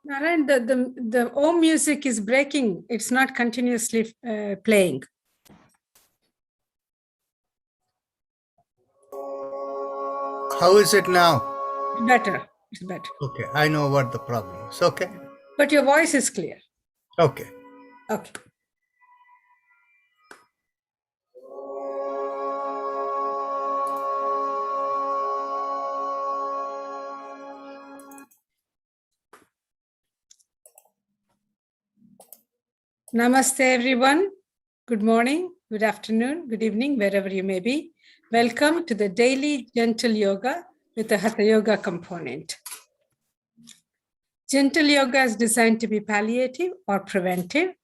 Narayan, the Om music is breaking. It's not continuously playing. How is it now? Better. It's better. Okay, I know what the problem is. Okay. But your voice is clear. Okay. Okay. Namaste, everyone. Good morning, good afternoon, good evening, wherever you may be. Welcome to the daily gentle yoga with the Hatha yoga component. Gentle yoga is designed to be palliative or preventive,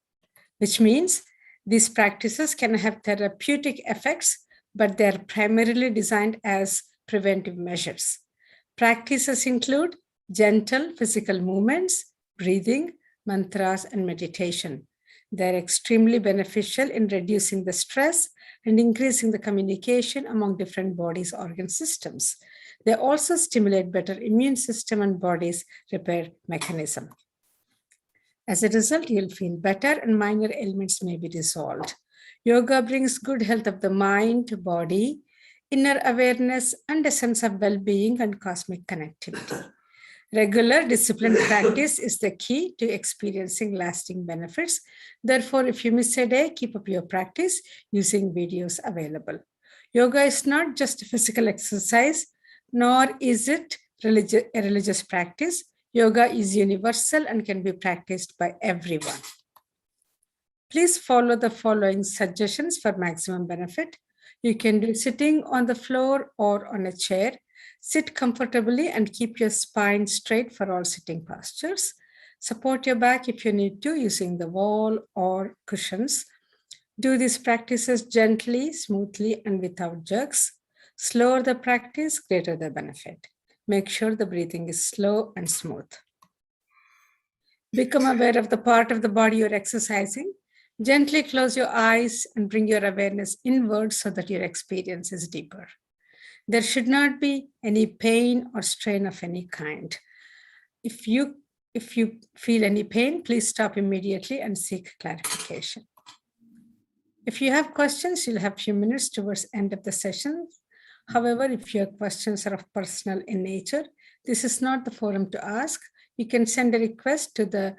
which means these practices can have therapeutic effects, but they are primarily designed as preventive measures. Practices include gentle physical movements, breathing, mantras, and meditation. They're extremely beneficial in reducing the stress and increasing the communication among different body's organ systems. They also stimulate better immune system and body's repair mechanism. As a result, you'll feel better and minor ailments may be resolved. Yoga brings good health of the mind, body, inner awareness, and a sense of well-being and cosmic connectivity. Regular disciplined practice is the key to experiencing lasting benefits. Therefore, if you miss a day, keep up your practice using videos available. Yoga is not just a physical exercise, nor is it a religious practice. Yoga is universal and can be practiced by everyone. Please follow the following suggestions for maximum benefit. You can do sitting on the floor or on a chair. Sit comfortably and keep your spine straight for all sitting postures. Support your back if you need to using the wall or cushions. Do these practices gently, smoothly, and without jerks. Slower the practice, greater the benefit. Make sure the breathing is slow and smooth. Become aware of the part of the body you're exercising. Gently close your eyes and bring your awareness inward so that your experience is deeper. There should not be any pain or strain of any kind. If you feel any pain, please stop immediately and seek clarification. If you have questions, you'll have a few minutes towards the end of the session. However, if your questions are of personal in nature, this is not the forum to ask. You can send a request to the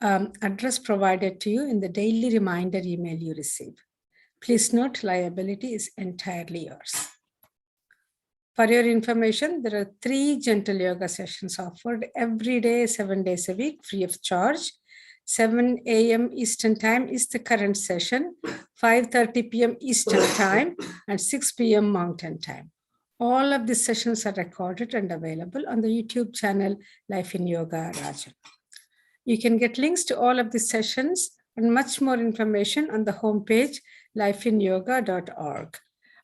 address provided to you in the daily reminder email you receive. Please note, liability is entirely yours. For your information, there are 3 gentle yoga sessions offered every day, 7 days a week, free of charge. 7 a.m. Eastern Time is the current session, 5:30 p.m. Eastern Time, and 6 p.m. Mountain Time. All of these sessions are recorded and available on the YouTube channel Life in Yoga Rajan. You can get links to all of these sessions and much more information on the homepage lifeinyoga.org.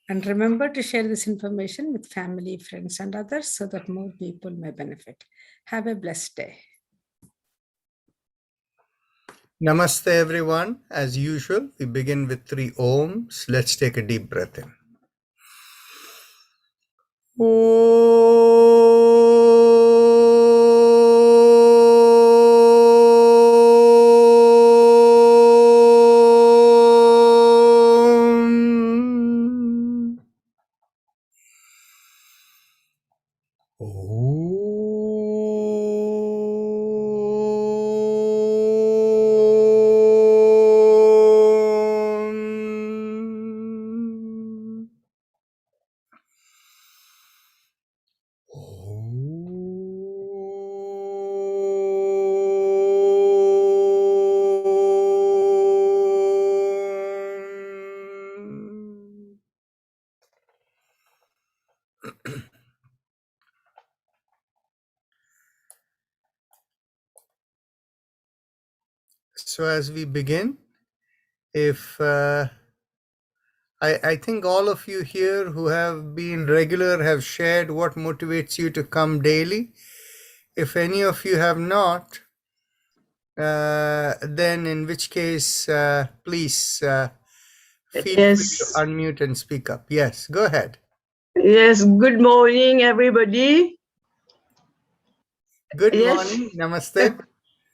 And remember to share this information with family, friends, and others so that more people may benefit. Have a blessed day. Namaste, everyone. As usual, we begin with 3 Oms. Let's take a deep breath in. So as we begin, if I think all of you here who have been regular have shared what motivates you to come daily. If any of you have not, then in which case, please feel free to Yes. unmute and speak up. Yes, go ahead. Yes. Good morning, everybody. Good Yes. morning. Namaste.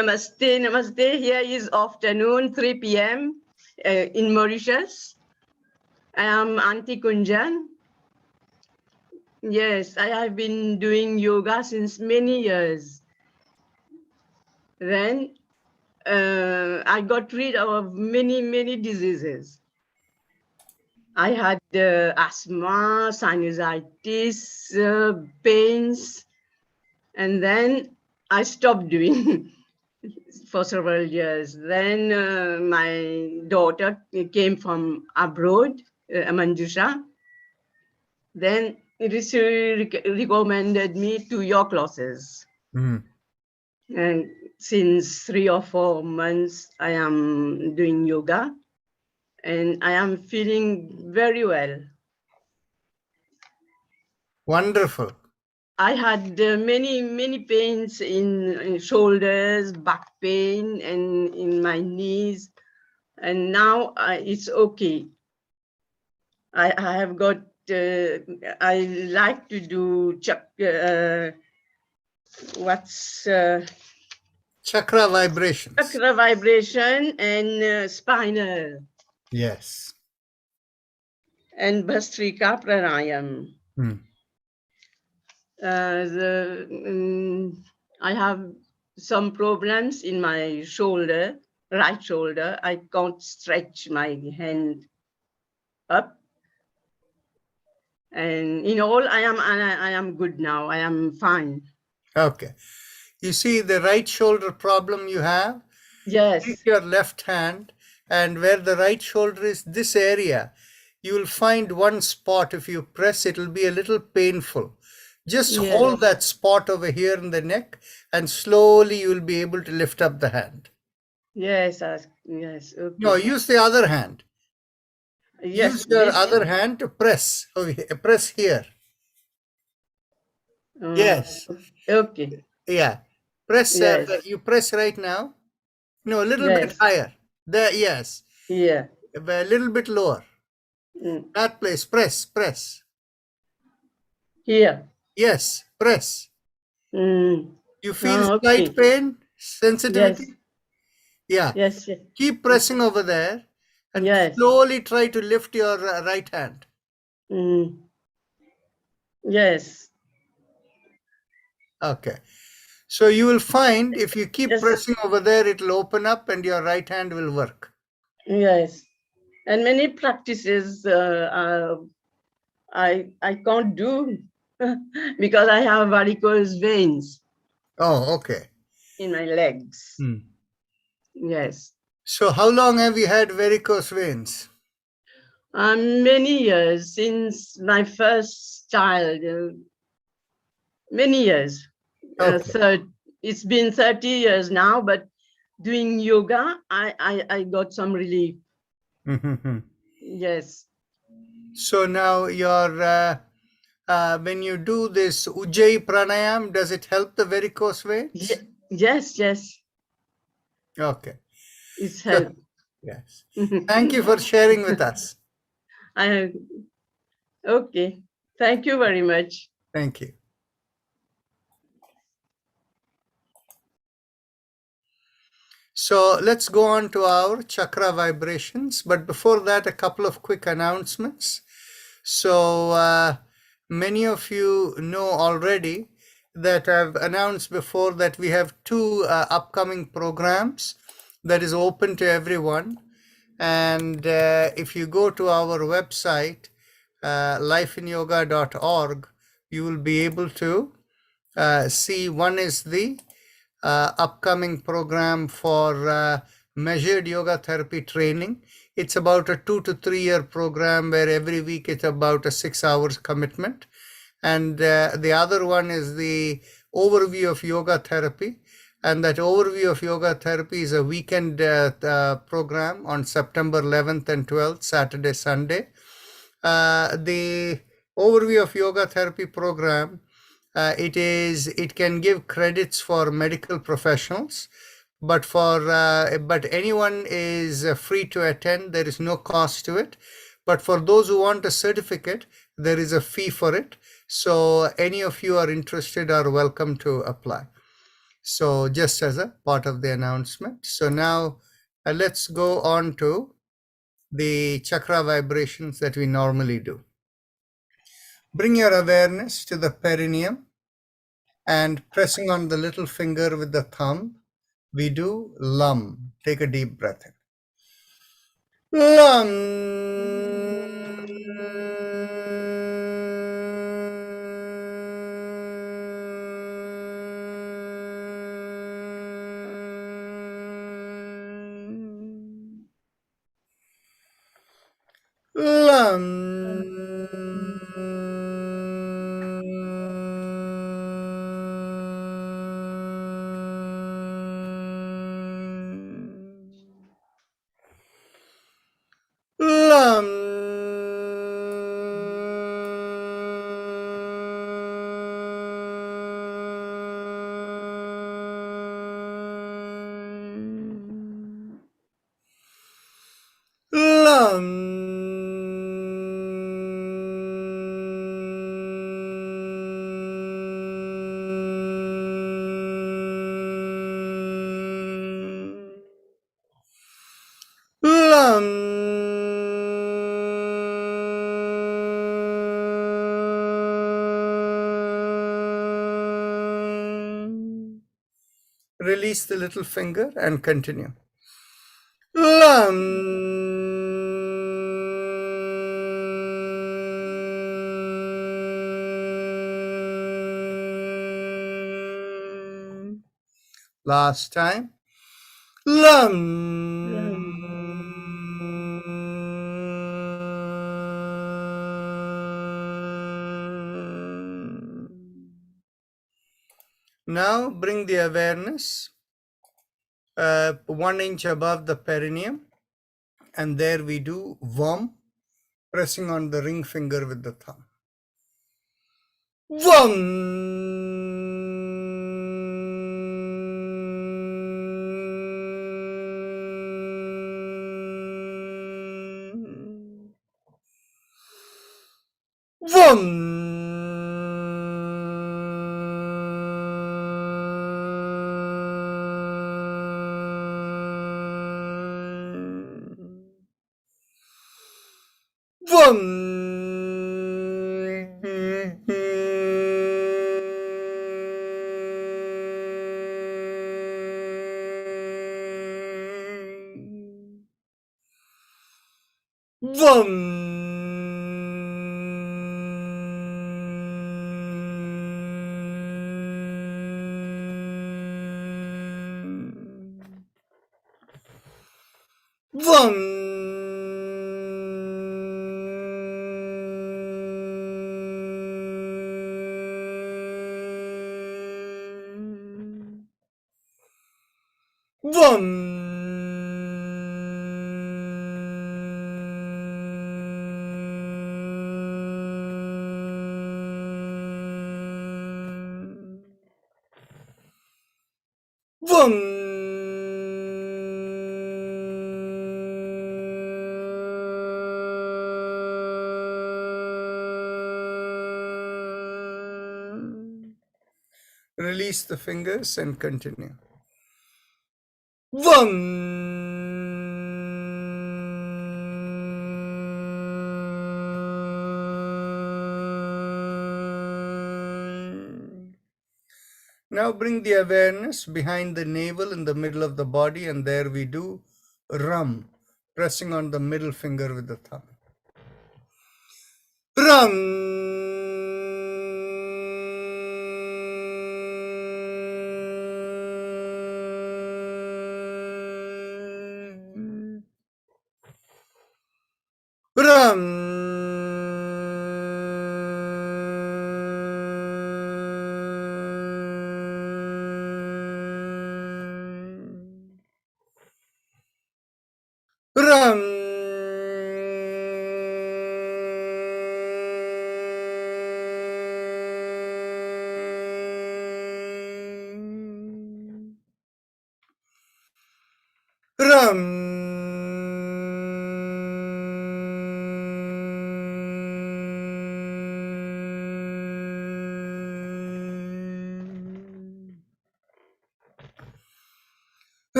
Namaste. Namaste. Here is afternoon, 3 p.m. In Mauritius. I am Auntie Kunjan. Yes, I have been doing yoga since many years. Then I got rid of many diseases. I had asthma, sinusitis, pains, and then I stopped doing for several years. Then my daughter came from abroad, Manjusha. Then she recommended me to your classes. Mm. And since 3 or 4 months, I am doing yoga and I am feeling very well. Wonderful. I had many pains in shoulders, back pain, and in my knees. And now it's okay. I have got, I like to do Chakra vibrations. chakra vibration and spinal Yes. and Bhastrika pranayam. Mm. I have some problems in my shoulder, right shoulder. I can't stretch my hand up. And in all, I am good now. I am fine. Okay. You see the right shoulder problem you have? Yes. Take your left hand, and where the right shoulder is, this area, you will find one spot. If you press, it will be a little painful. Just hold that spot over here in the neck, and slowly you will be able to lift up the hand. Yes. Yes. Okay. No, use the other hand. Yes. Use your other hand to press. Press here. Yes. Okay. Yeah. Press. Yes. You press right now. No, a little bit Yes. higher. There. Yes. Yeah. A little bit lower. Mm. That place. Press. Here. Yes. Press. Mm. You feel Okay. slight pain, sensitivity? Yes. Yeah. Yes. Keep pressing over there and Yes. slowly try to lift your right hand. Mm. Yes. Okay. So you will find if you keep Yes. pressing over there, it will open up and your right hand will work. Yes. And many practices I can't do because I have varicose veins Oh, okay. in my legs. Hmm. Yes. So how long have you had varicose veins? Many years since my first child. Many years. Okay. It's been 30 years now, but doing yoga, I got some relief. Yes. So now your when you do this Ujjayi pranayam, does it help the varicose veins? Yes. Okay. It's helped. Yes. Thank you for sharing with us. Okay. Thank you very much. Thank you. So let's go on to our chakra vibrations. But before that, a couple of quick announcements. So many of you know already that I've announced before that we have two upcoming programs that is open to everyone. And if you go to our website, lifeinyoga.org, you will be able to see. One is the upcoming program for measured yoga therapy training. It's about a 2 to 3 year program where every week it's about a 6 hours commitment. And the other one is the overview of yoga therapy. And that overview of yoga therapy is a weekend program on September 11th and 12th, Saturday, Sunday. The overview of yoga therapy program, it can give credits for medical professionals, but anyone is free to attend. There is no cost to it. But for those who want a certificate, there is a fee for it. So any of you are interested are welcome to apply. So just as a part of the announcement. So now let's go on to the chakra vibrations that we normally do. Bring your awareness to the perineum and pressing on the little finger with the thumb, we do Lam. Take a deep breath in. Lam. Lam. Lam. Lam. Lam. Release the little finger and continue. Lam. Last time. Lam. Now bring the awareness 1 inch above the perineum, and there we do Vam, pressing on the ring finger with the thumb. Vam. Vam. Vam. Vam. Vam. Vam. Vam. Release the fingers and continue. Vam. Now bring the awareness behind the navel in the middle of the body, and there we do Ram, pressing on the middle finger with the thumb. Ram. Ram.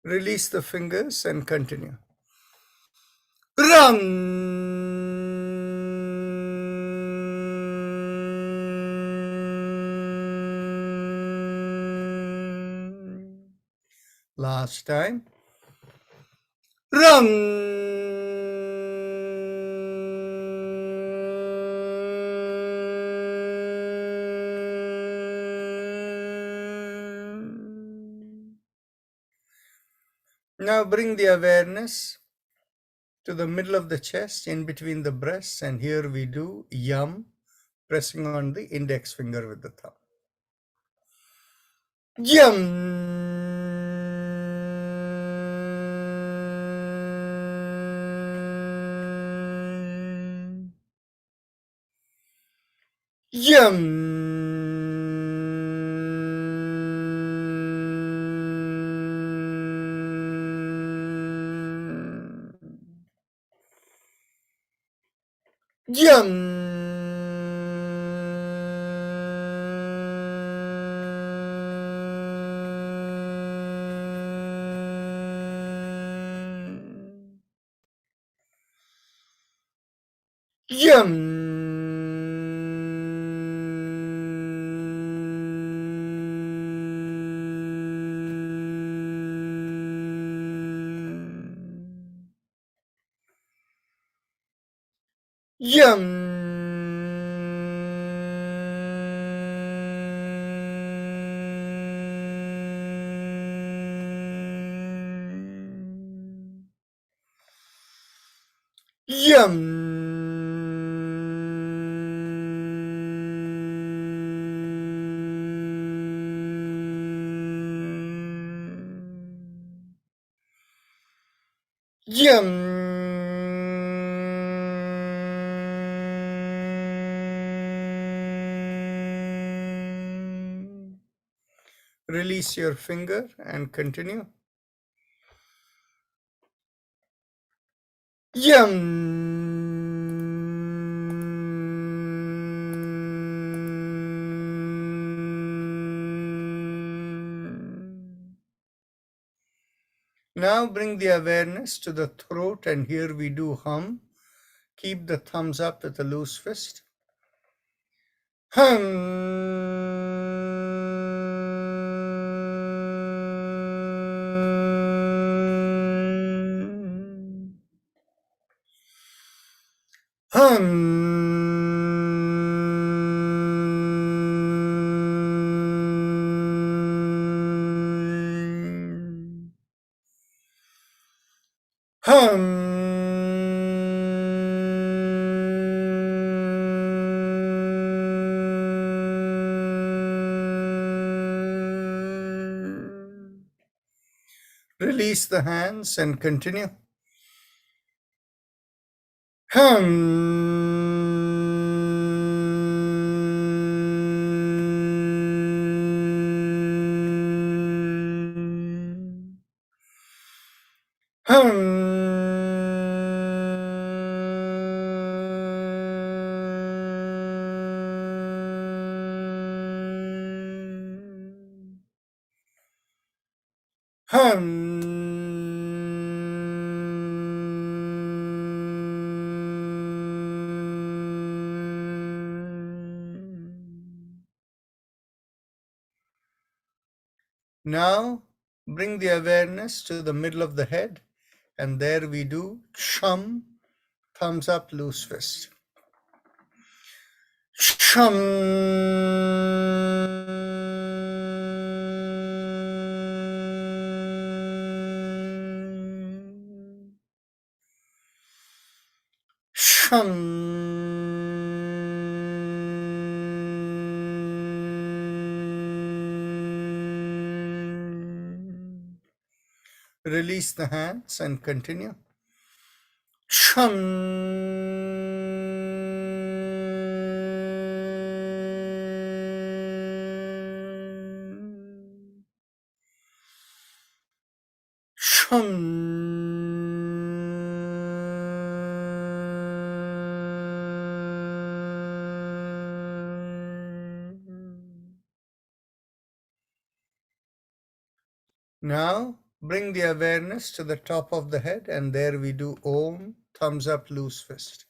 Release the fingers and continue. Run. Last time. Run. Now bring the awareness to the middle of the chest, in between the breasts, and here we do yum, pressing on the index finger with the thumb. Yum. Yum. Yum. Yum. Yum. Yum. Yum. Release your finger and continue. Yum. Now bring the awareness to the throat, and here we do hum. Keep the thumbs up with a loose fist. Hum. Hum. Hum. Release the hands and continue. Now bring the awareness to the middle of the head, and there we do shum, thumbs up, loose fist. Shum. Shum. Release the hands and continue. Shum. Now Bring the awareness to the top of the head, and there we do Om, thumbs up, loose fist.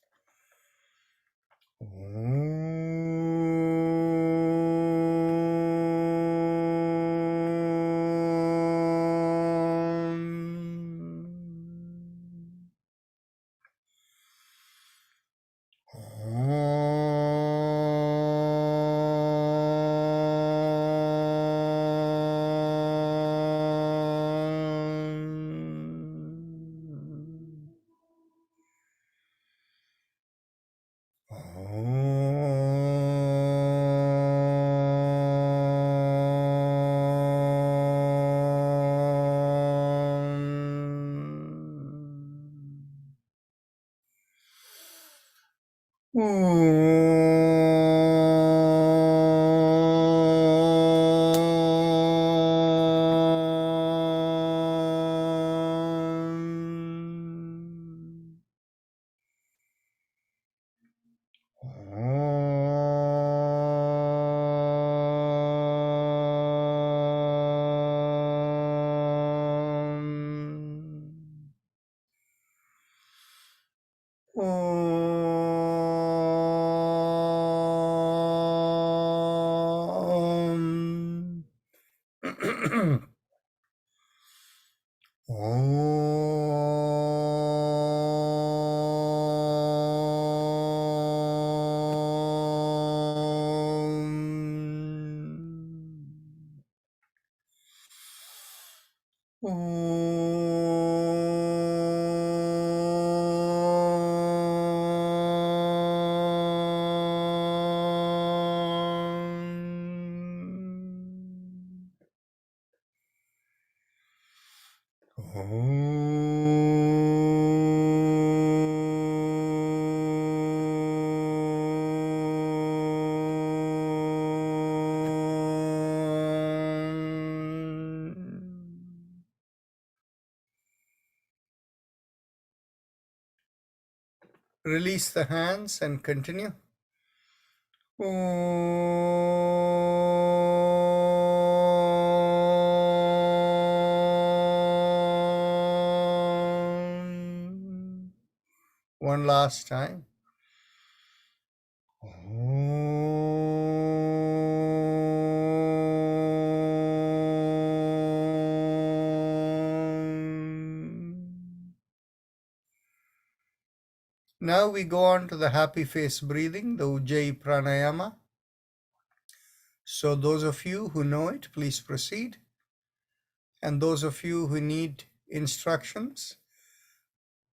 Release the hands and continue. One last time. Now we go on to the happy face breathing, the Ujjayi Pranayama. So those of you who know it, please proceed. And those of you who need instructions,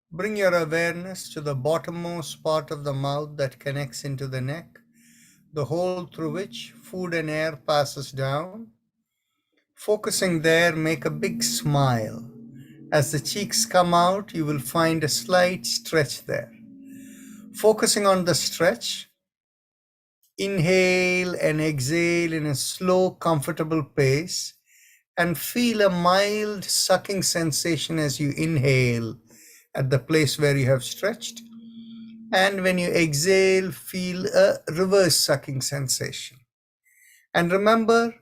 bring your awareness to the bottommost part of the mouth that connects into the neck, the hole through which food and air passes down. Focusing there, make a big smile. As the cheeks come out, you will find a slight stretch there. Focusing on the stretch, inhale and exhale in a slow, comfortable pace, and feel a mild sucking sensation as you inhale at the place where you have stretched. And when you exhale, feel a reverse sucking sensation. And remember,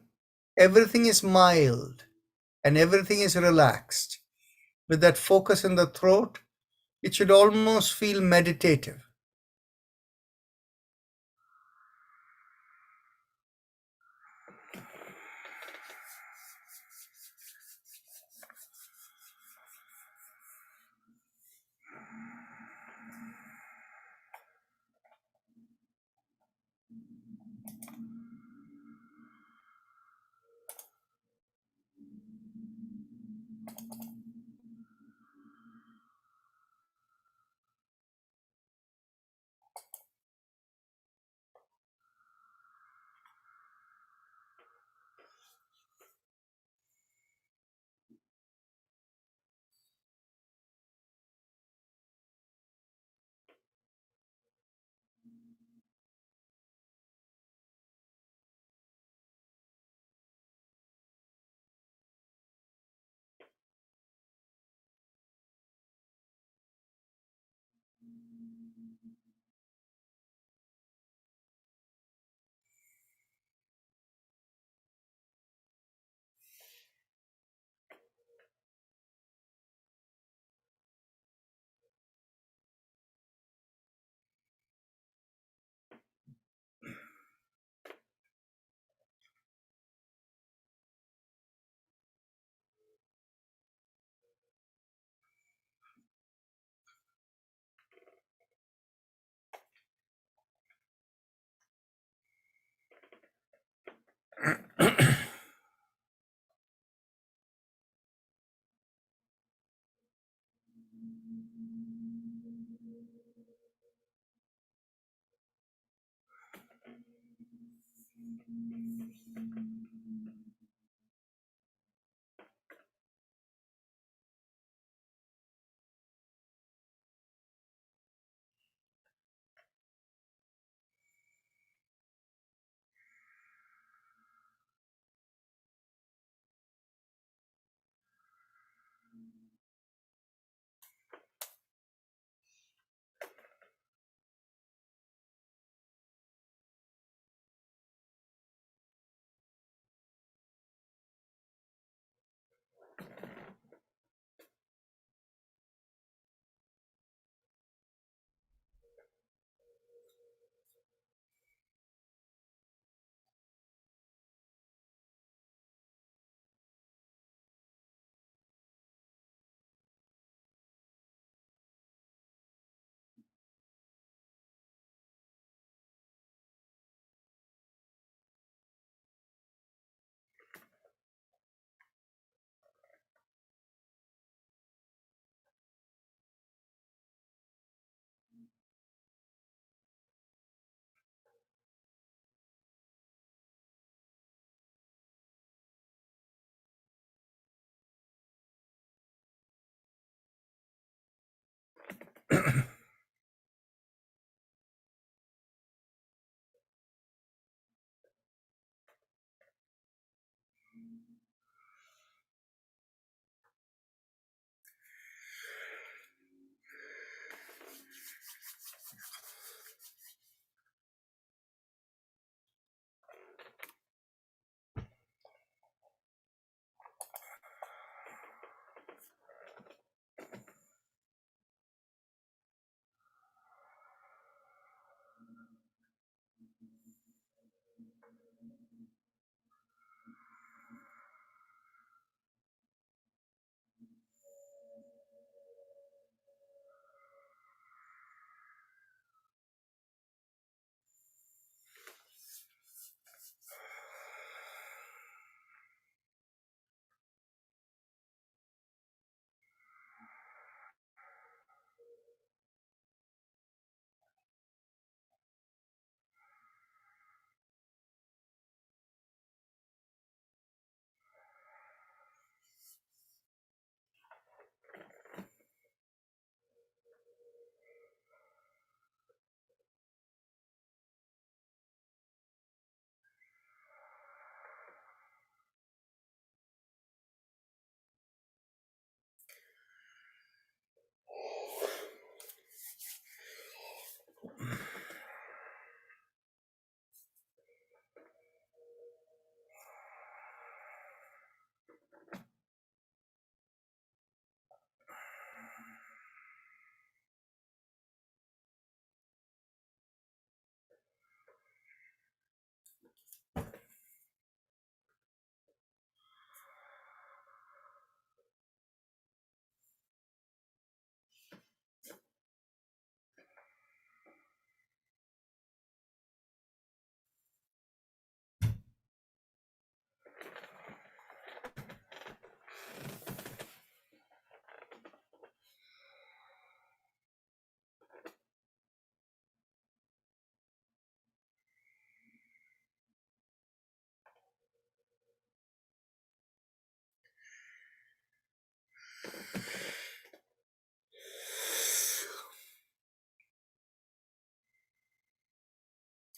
everything is mild and everything is relaxed. With that focus in the throat, it should almost feel meditative.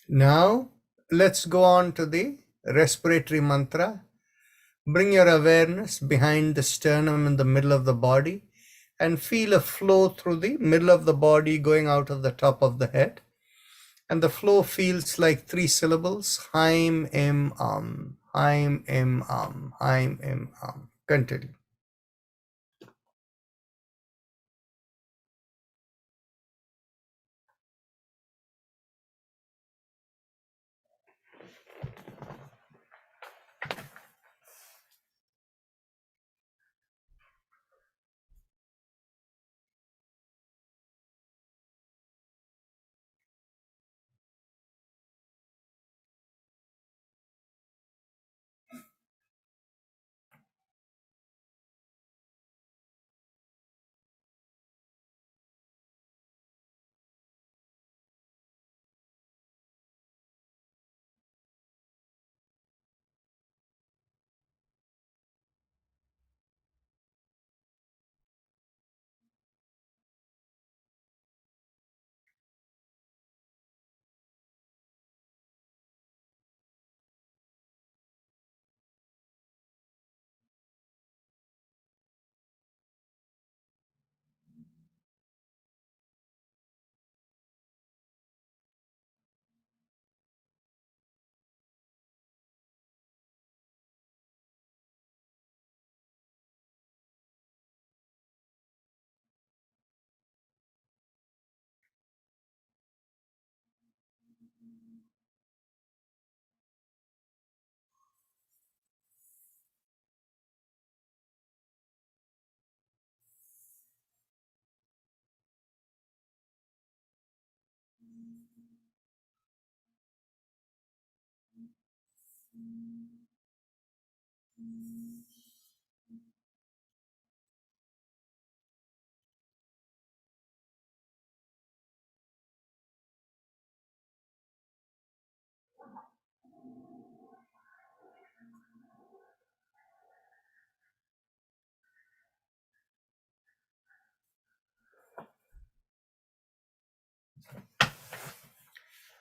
Now, let's go on to the respiratory mantra. Bring your awareness behind the sternum in the middle of the body and feel a flow through the middle of the body going out of the top of the head. And the flow feels like 3 syllables. Haim, em, Haim, em, Haim, em, Continue.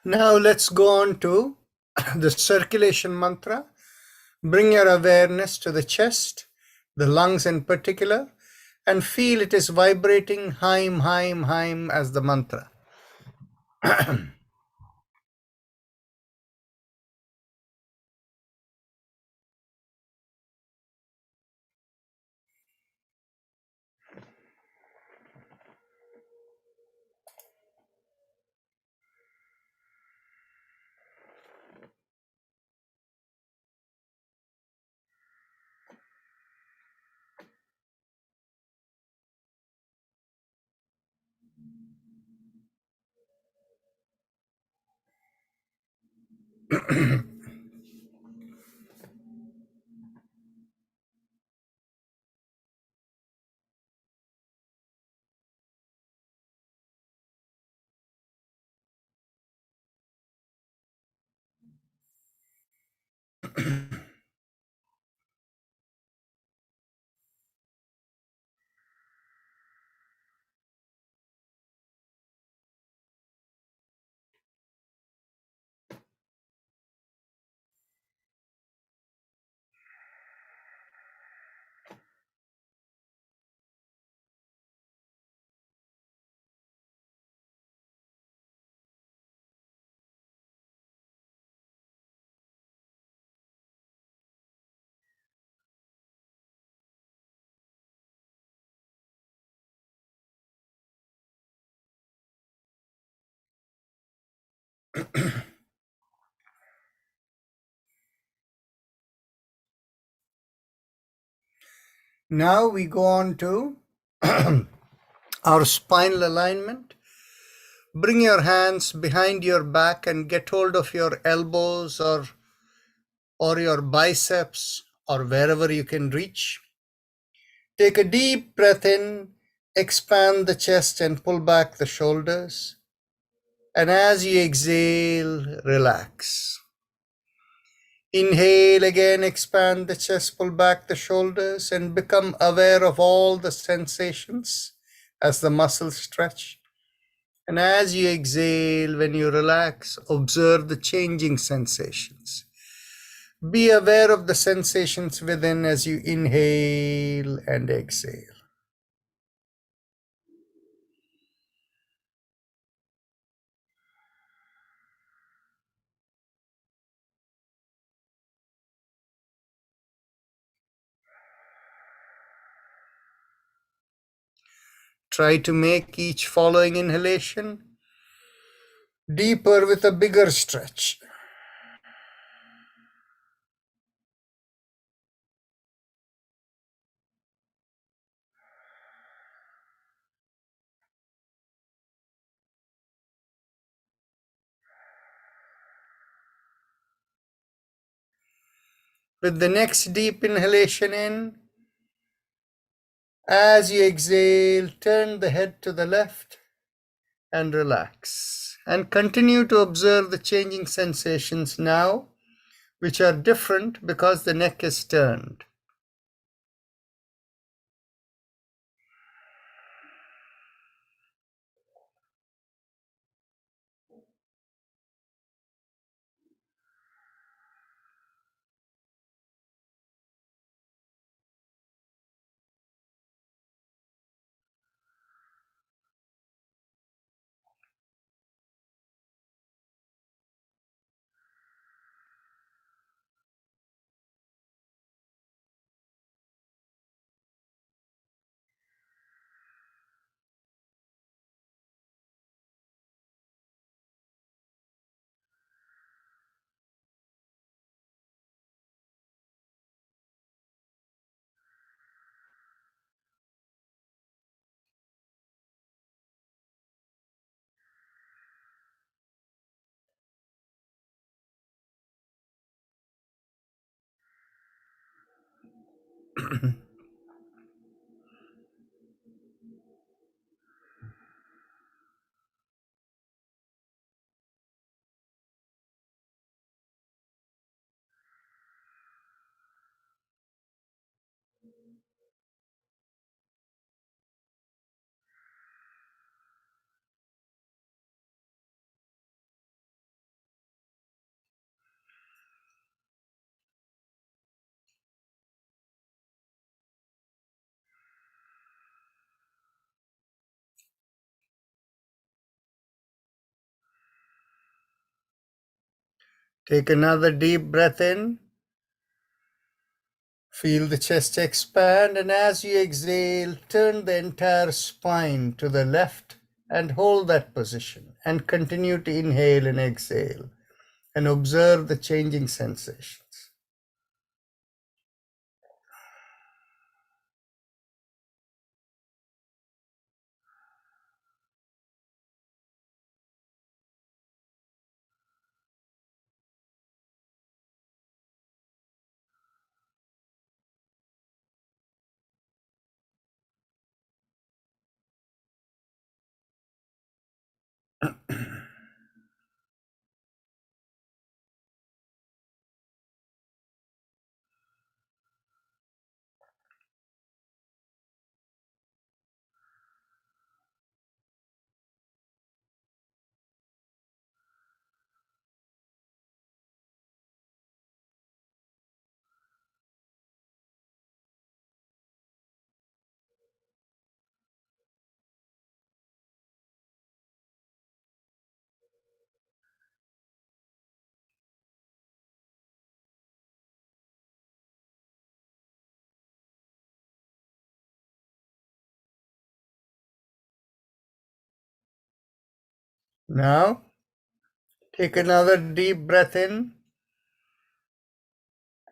Now let's go on to the circulation mantra. Bring your awareness to the chest, the lungs in particular, and feel it is vibrating Haim, Haim, Haim as the mantra. Now we go on to our spinal alignment. Bring your hands behind your back and get hold of your elbows or your biceps or wherever you can reach. Take a deep breath in, expand the chest and pull back the shoulders. And as you exhale, relax. Inhale again, expand the chest, pull back the shoulders, and become aware of all the sensations as the muscles stretch. And as you exhale, when you relax, observe the changing sensations. Be aware of the sensations within as you inhale and exhale. Try to make each following inhalation deeper with a bigger stretch. With the next deep inhalation in, as you exhale, turn the head to the left and relax. And continue to observe the changing sensations now, which are different because the neck is turned. Take another deep breath in. Feel the chest expand, and as you exhale, turn the entire spine to the left and hold that position. And continue to inhale and exhale and observe the changing sensations. Now, take another deep breath in,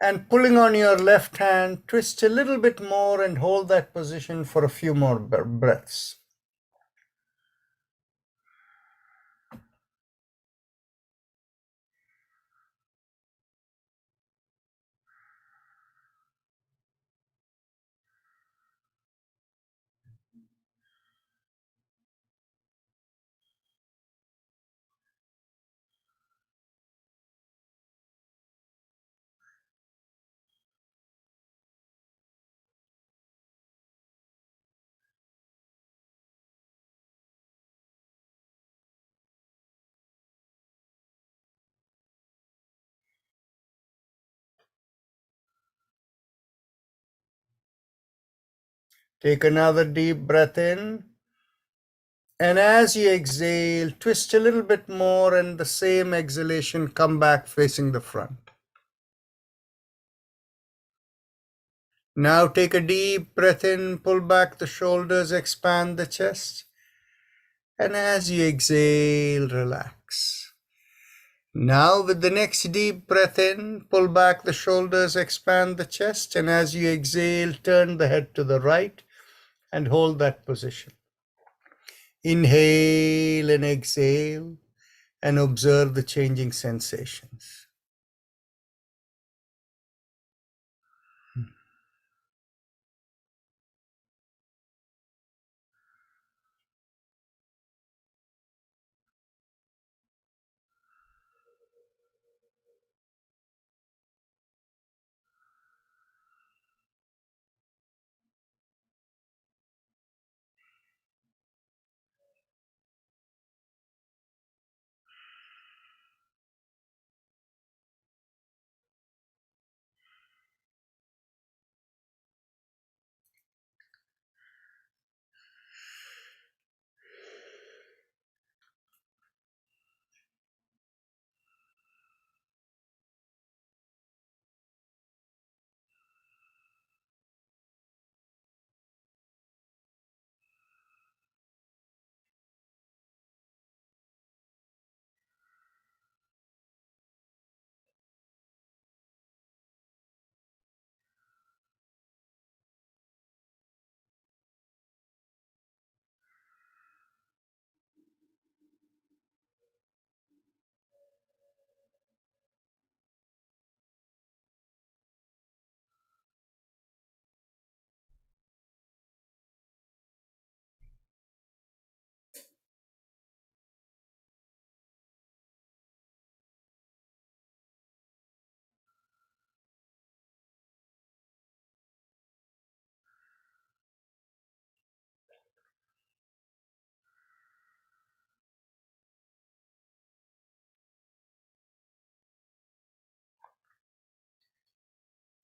and pulling on your left hand, twist a little bit more and hold that position for a few more breaths. Take another deep breath in. And as you exhale, twist a little bit more, and the same exhalation, come back facing the front. Now take a deep breath in, pull back the shoulders, expand the chest. And as you exhale, relax. Now with the next deep breath in, pull back the shoulders, expand the chest. And as you exhale, turn the head to the right and hold that position. Inhale and exhale and observe the changing sensations.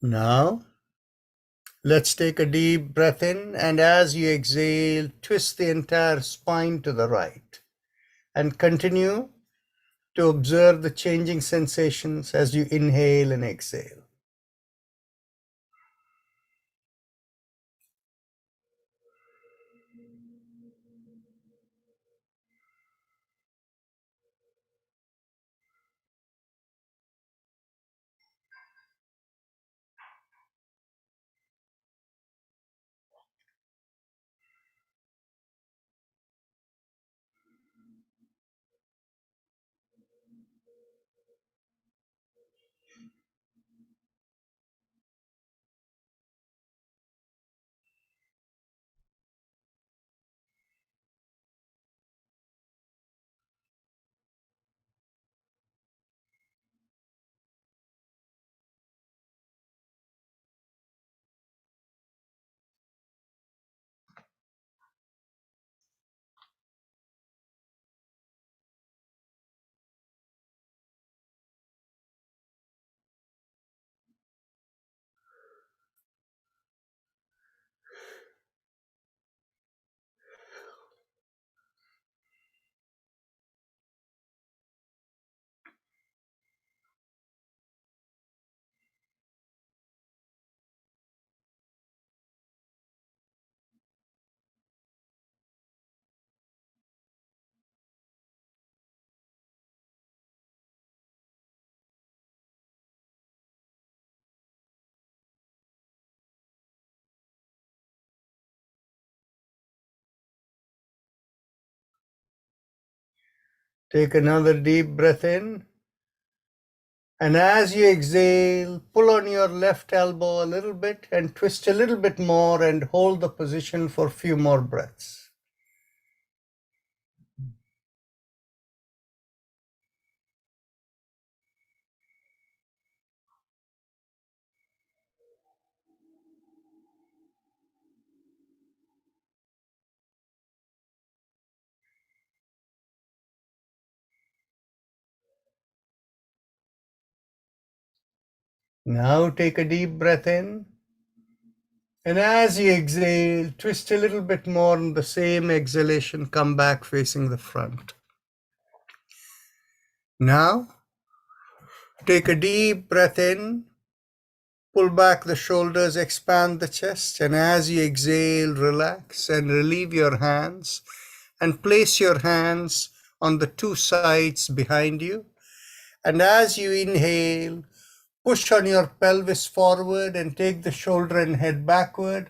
Now, let's take a deep breath in, and as you exhale, twist the entire spine to the right and continue to observe the changing sensations as you inhale and exhale. Take another deep breath in. And as you exhale, pull on your left elbow a little bit and twist a little bit more and hold the position for a few more breaths. Now take a deep breath in. And as you exhale, twist a little bit more in the same exhalation, come back facing the front. Now, take a deep breath in, pull back the shoulders, expand the chest, and as you exhale, relax and relieve your hands and place your hands on the two sides behind you. And as you inhale, push on your pelvis forward and take the shoulder and head backward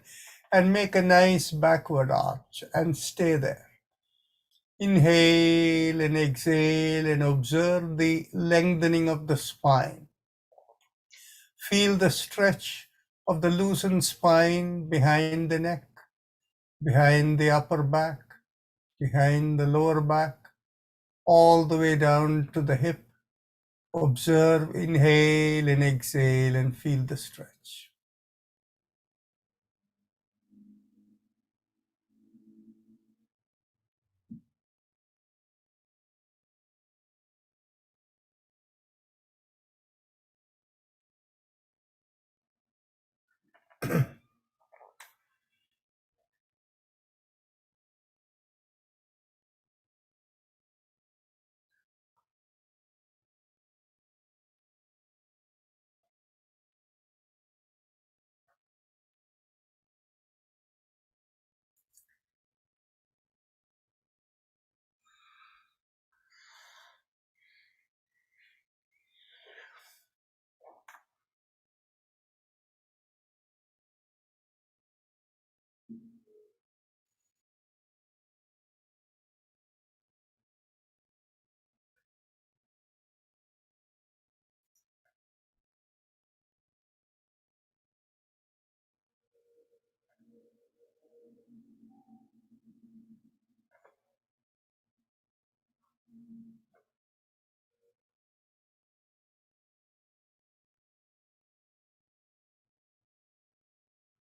and make a nice backward arch and stay there. Inhale and exhale and observe the lengthening of the spine. Feel the stretch of the loosened spine behind the neck, behind the upper back, behind the lower back, all the way down to the hip. Observe, inhale and exhale and feel the stretch.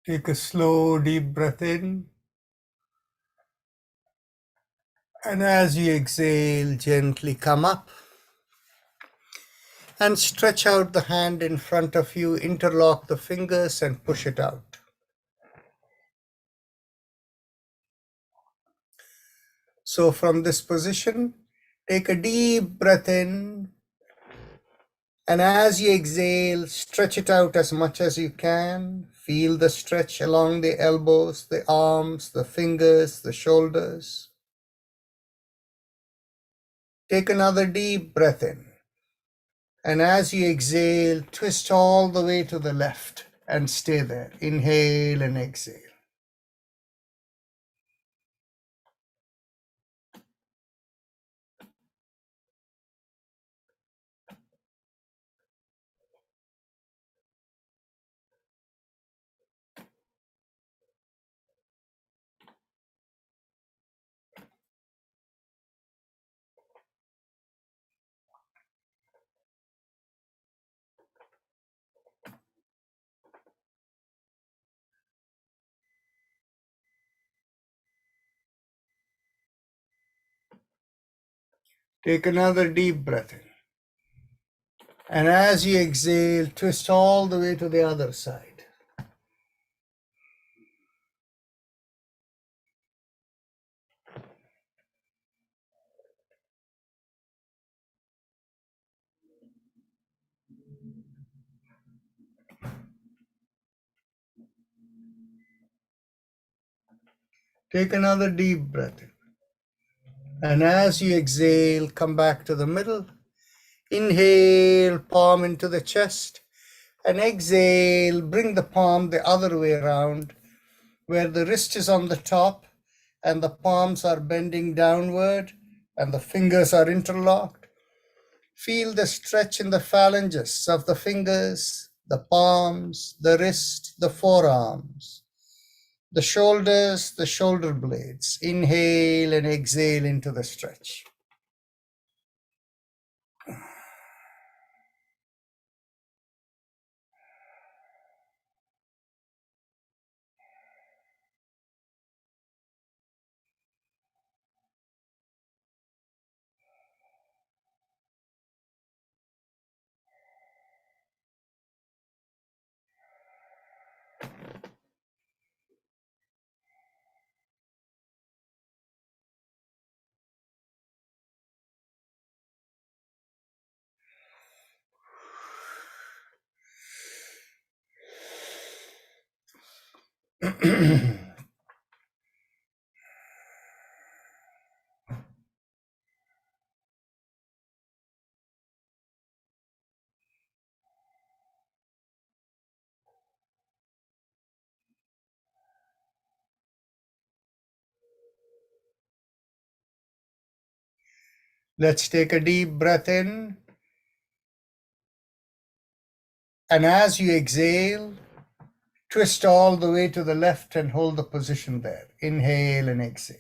Take a slow, deep breath in. And as you exhale, gently come up. And stretch out the hand in front of you, interlock the fingers and push it out. So from this position, take a deep breath in, and as you exhale, stretch it out as much as you can. Feel the stretch along the elbows, the arms, the fingers, the shoulders. Take another deep breath in. And as you exhale, twist all the way to the left and stay there. Inhale and exhale. Take another deep breath in. And as you exhale, twist all the way to the other side. Take another deep breath in. And as you exhale, come back to the middle. Inhale, palm into the chest. And exhale, bring the palm the other way around, where the wrist is on the top and the palms are bending downward and the fingers are interlocked. Feel the stretch in the phalanges of the fingers, the palms, the wrist, the forearms, the shoulders, the shoulder blades. Inhale and exhale into the stretch. Let's take a deep breath in. And as you exhale, twist all the way to the left and hold the position there. Inhale and exhale.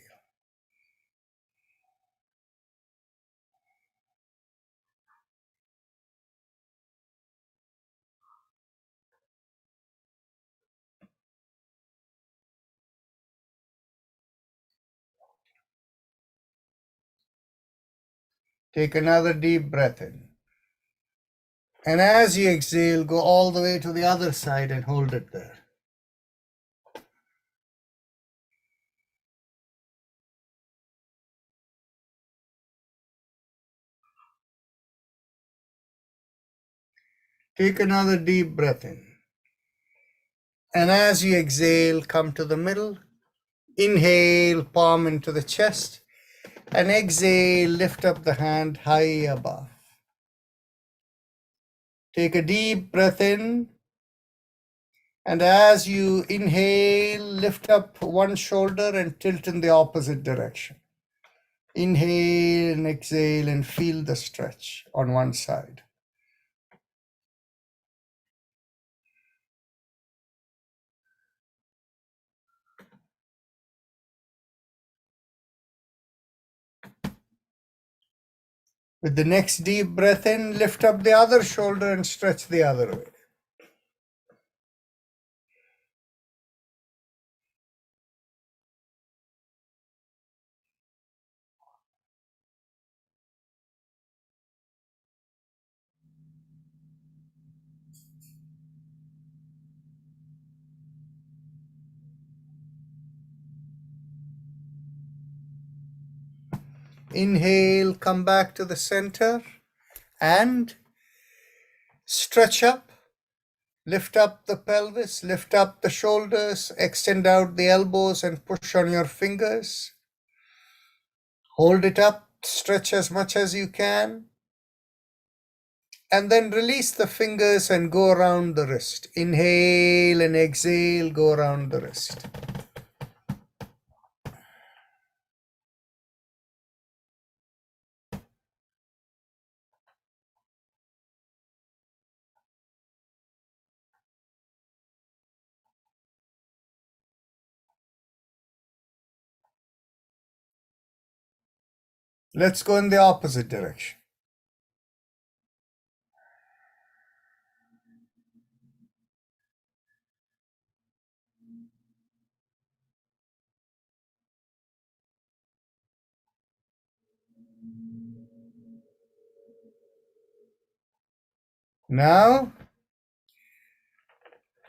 Take another deep breath in. And as you exhale, go all the way to the other side and hold it there. Take another deep breath in. And as you exhale, come to the middle. Inhale, palm into the chest. And exhale, lift up the hand high above. Take a deep breath in. And as you inhale, lift up one shoulder and tilt in the opposite direction. Inhale and exhale and feel the stretch on one side. With the next deep breath in, lift up the other shoulder and stretch the other way. Inhale, come back to the center and stretch up. Lift up the pelvis, lift up the shoulders, extend out the elbows and push on your fingers. Hold it up, stretch as much as you can. And then release the fingers and go around the wrist. Inhale and exhale, go around the wrist. Let's go in the opposite direction. Now,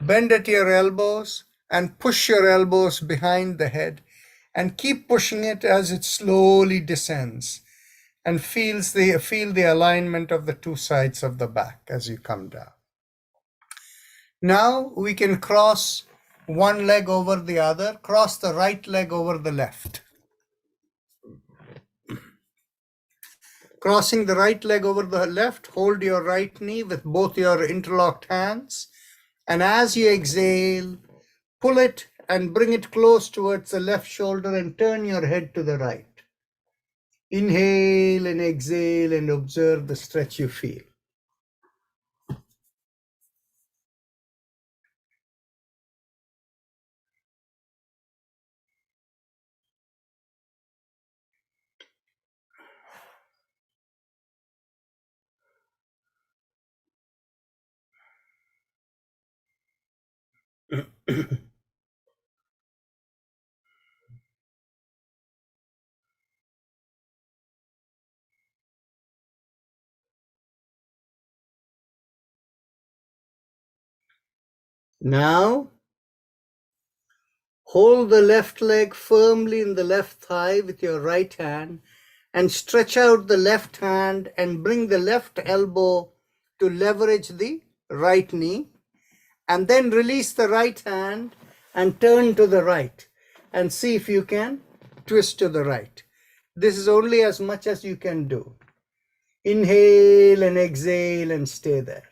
bend at your elbows and push your elbows behind the head and keep pushing it as it slowly descends and feel the alignment of the two sides of the back as you come down. Now we can cross one leg over the other, cross the right leg over the left. Crossing the right leg over the left, hold your right knee with both your interlocked hands. And as you exhale, pull it and bring it close towards the left shoulder and turn your head to the right. Inhale and exhale and observe the stretch you feel. Now, hold the left leg firmly in the left thigh with your right hand and stretch out the left hand and bring the left elbow to leverage the right knee. And then release the right hand and turn to the right and see if you can twist to the right. This is only as much as you can do. Inhale and exhale and stay there.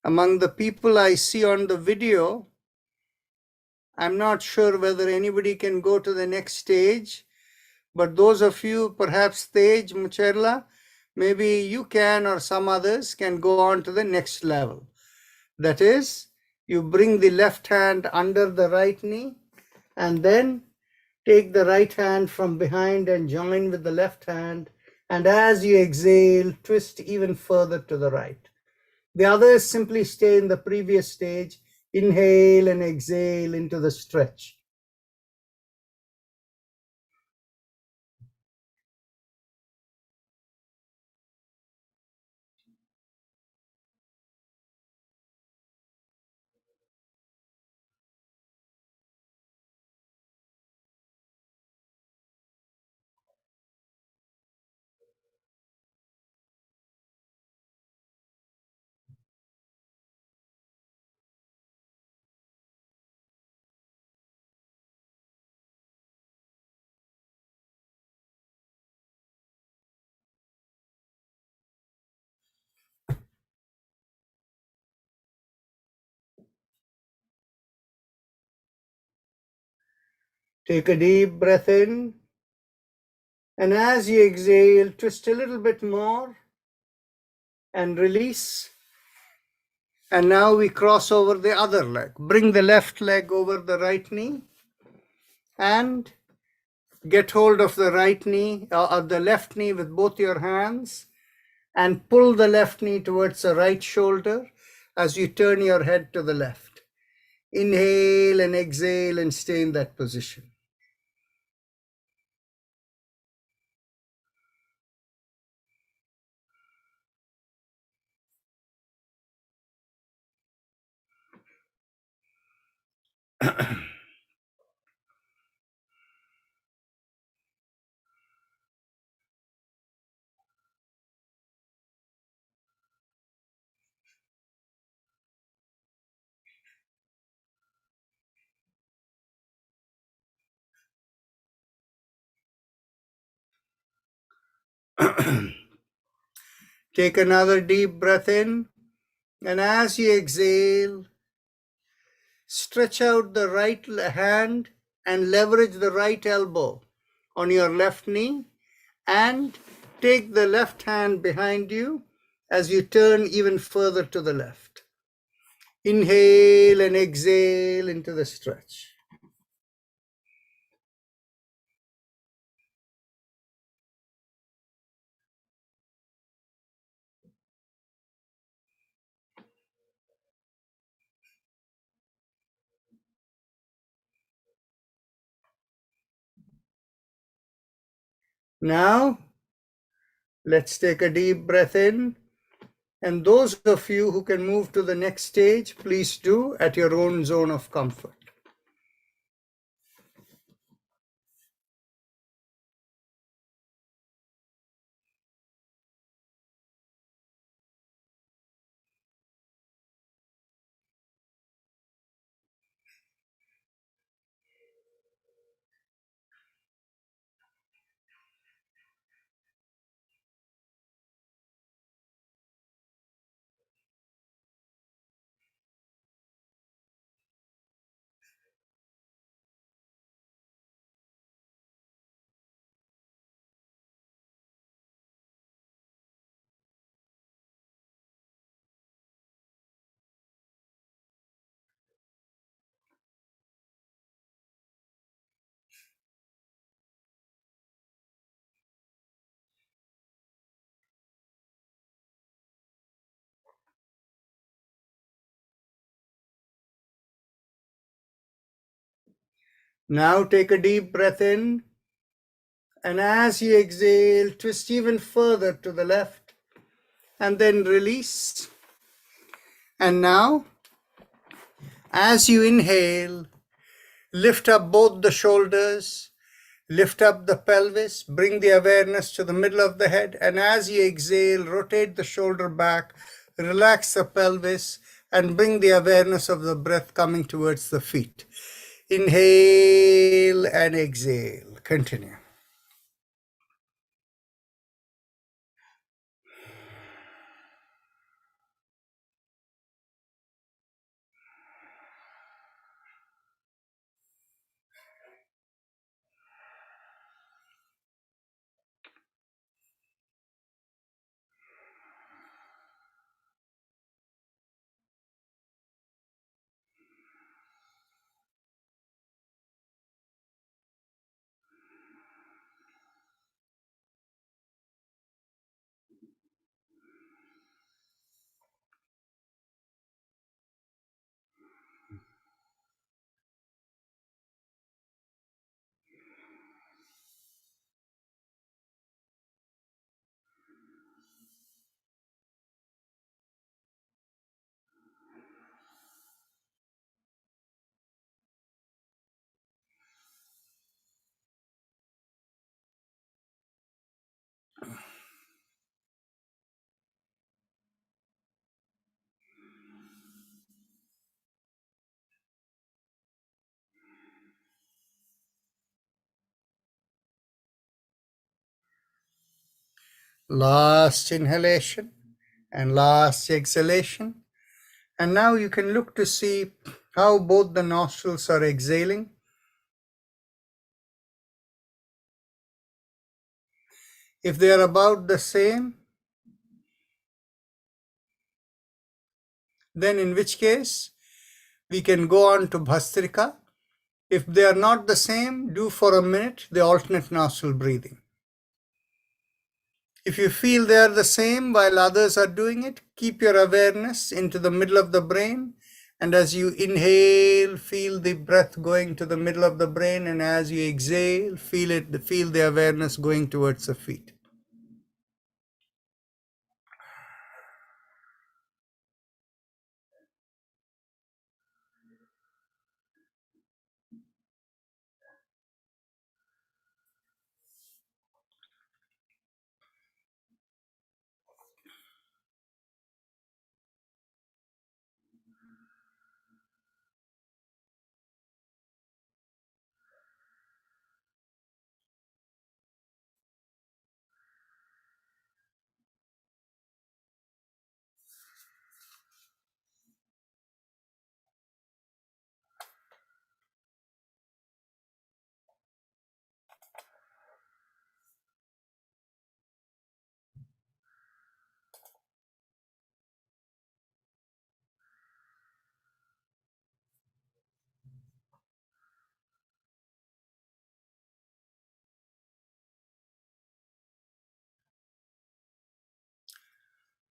Among the people I see on the video, I'm not sure whether anybody can go to the next stage, but those of you perhaps stage Mucherla, maybe you can or some others can go on to the next level. That is, you bring the left hand under the right knee and then take the right hand from behind and join with the left hand. And as you exhale, twist even further to the right. The others simply stay in the previous stage. Inhale and exhale into the stretch. Take a deep breath in. And as you exhale, twist a little bit more and release. And now we cross over the other leg. Bring the left leg over the right knee and Get hold of the right knee or the left knee with both your hands and pull the left knee towards the right shoulder as you turn your head to the left. Inhale and exhale and stay in that position. Take another deep breath in, and as you exhale, stretch out the right hand and leverage the right elbow on your left knee, and take the left hand behind you as you turn even further to the left. Inhale and exhale into the stretch. Now, let's take a deep breath in. And those of you who can move to the next stage, please do at your own zone of comfort. Now take a deep breath in, and as you exhale, twist even further to the left, and then release. And now, as you inhale, lift up both the shoulders, lift up the pelvis, bring the awareness to the middle of the head, and as you exhale, rotate the shoulder back, relax the pelvis, and bring the awareness of the breath coming towards the feet. Inhale and exhale. Continue. Last inhalation and last exhalation. And now you can look to see how both the nostrils are exhaling. If they are about the same, then in which case we can go on to Bhastrika. If they are not the same, do for a minute the alternate nostril breathing. If you feel they are the same while others are doing it, keep your awareness into the middle of the brain. And as you inhale, feel the breath going to the middle of the brain. And as you exhale, feel the awareness going towards the feet.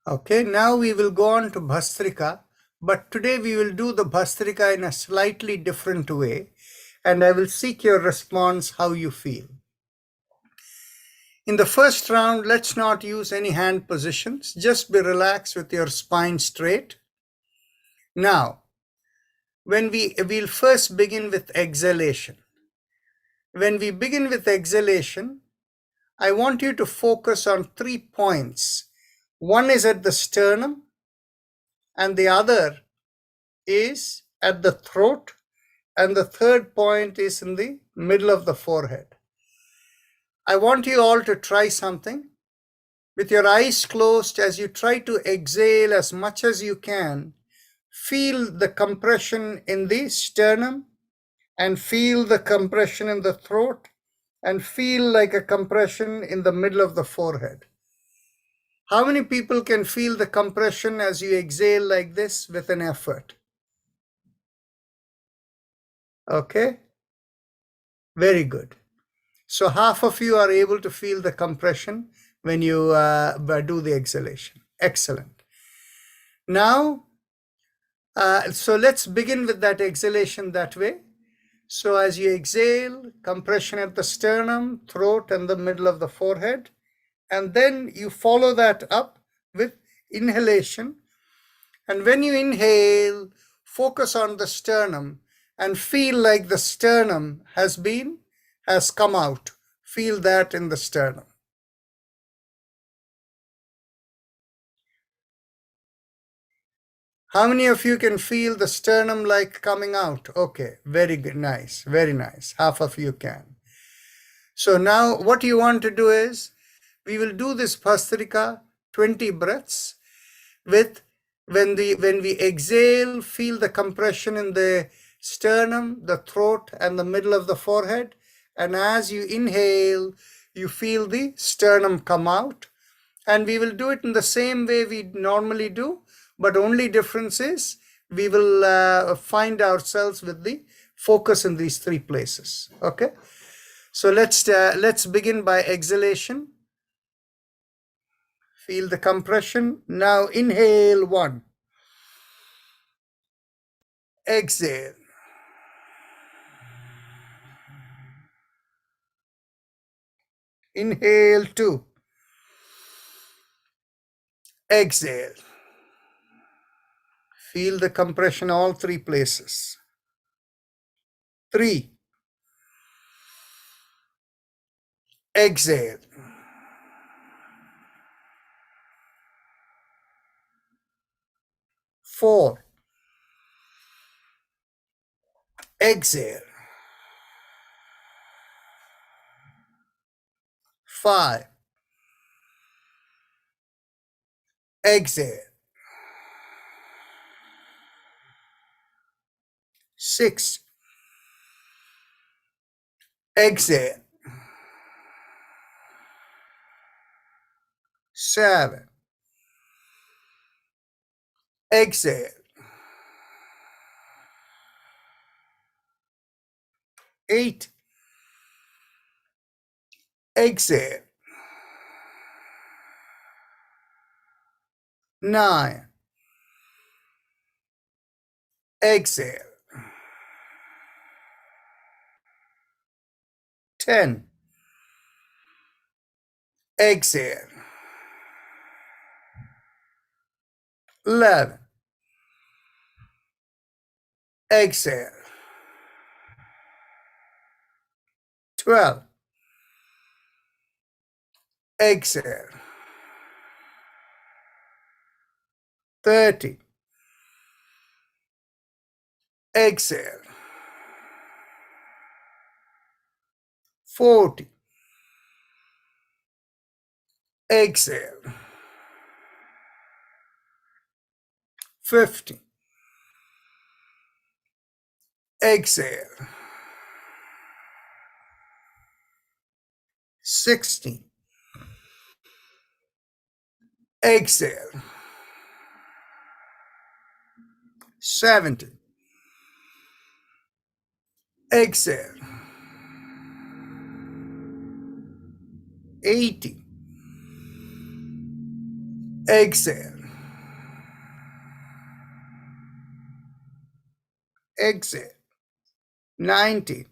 Okay, now we will go on to Bhastrika, but today we will do the Bhastrika in a slightly different way, and I will seek your response how you feel. In the first round, let's not use any hand positions, just be relaxed with your spine straight. Now, we'll first begin with exhalation. When we begin with exhalation, I want you to focus on 3 points. One is at the sternum, and the other is at the throat, and the third point is in the middle of the forehead. I want you all to try something. With your eyes closed, as you try to exhale as much as you can, feel the compression in the sternum and feel the compression in the throat and feel like a compression in the middle of the forehead. How many people can feel the compression as you exhale like this with an effort? Okay, very good. So half of you are able to feel the compression when you do the exhalation. Excellent. Now, so let's begin with that exhalation that way. So as you exhale, compression at the sternum, throat, and the middle of the forehead. And then you follow that up with inhalation. And when you inhale, focus on the sternum and feel like the sternum has come out. Feel that in the sternum. How many of you can feel the sternum like coming out? Okay, very good, nice, very nice. Half of you can. So now what you want to do is, we will do this Bhastrika 20 breaths with, when we exhale, feel the compression in the sternum, the throat, and the middle of the forehead. And as you inhale, you feel the sternum come out. And we will do it in the same way we normally do, but only difference is we will find ourselves with the focus in these 3 places. Okay, so let's begin by exhalation. Feel the compression. Now inhale 1, exhale, inhale 2, exhale. Feel the compression all 3 places. 3, exhale. 4, exhale. 5, exhale. 6, exhale. 7, exhale. 8. Exhale. 9. Exhale. 10. Exhale. 11. Exhale. 12. Exhale. 30. Exhale. 40. Exhale. 50. Exhale. 60. Exhale. 70. Exhale. 80. Exhale. Exhale. 90.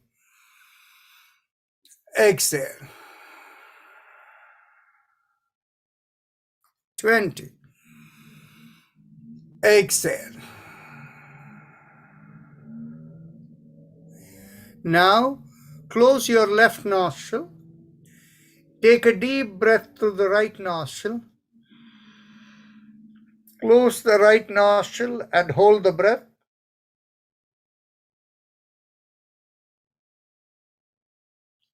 Exhale. 20. Exhale. Now, close your left nostril. Take a deep breath through the right nostril. Close the right nostril and hold the breath.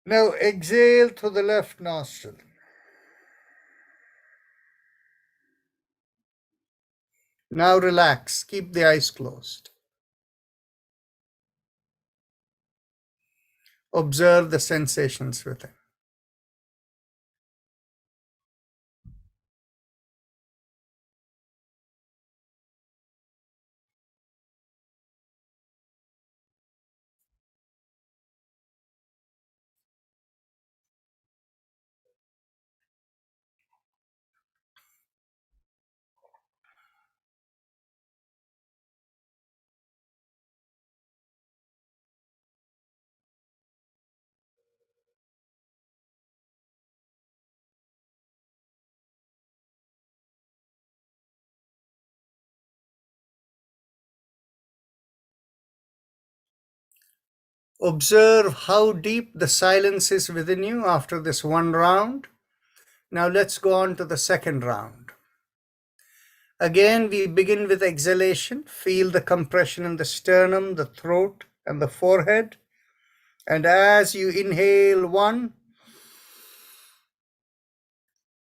Now exhale through the left nostril. Now relax. Keep the eyes closed. Observe the sensations within. Observe how deep the silence is within you after this one round. Now let's go on to the second round. Again, we begin with exhalation. Feel the compression in the sternum, the throat, and the forehead. And as you inhale, 1.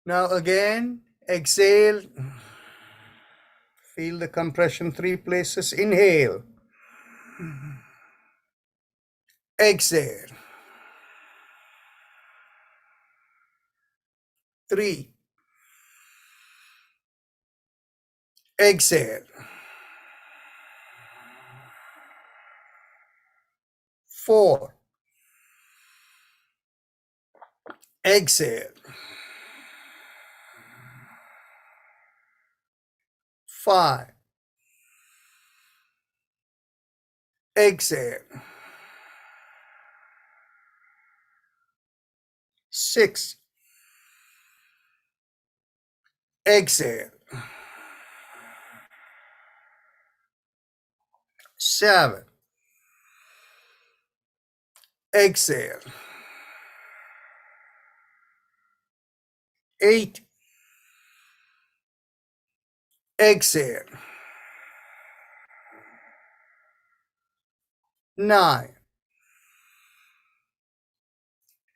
Now again, exhale. Feel the compression 3 places. Inhale. Exhale. 3. Exhale. 4. Exhale. 5. Exhale. 6. Exhale. 7. Exhale. 8. Exhale. 9.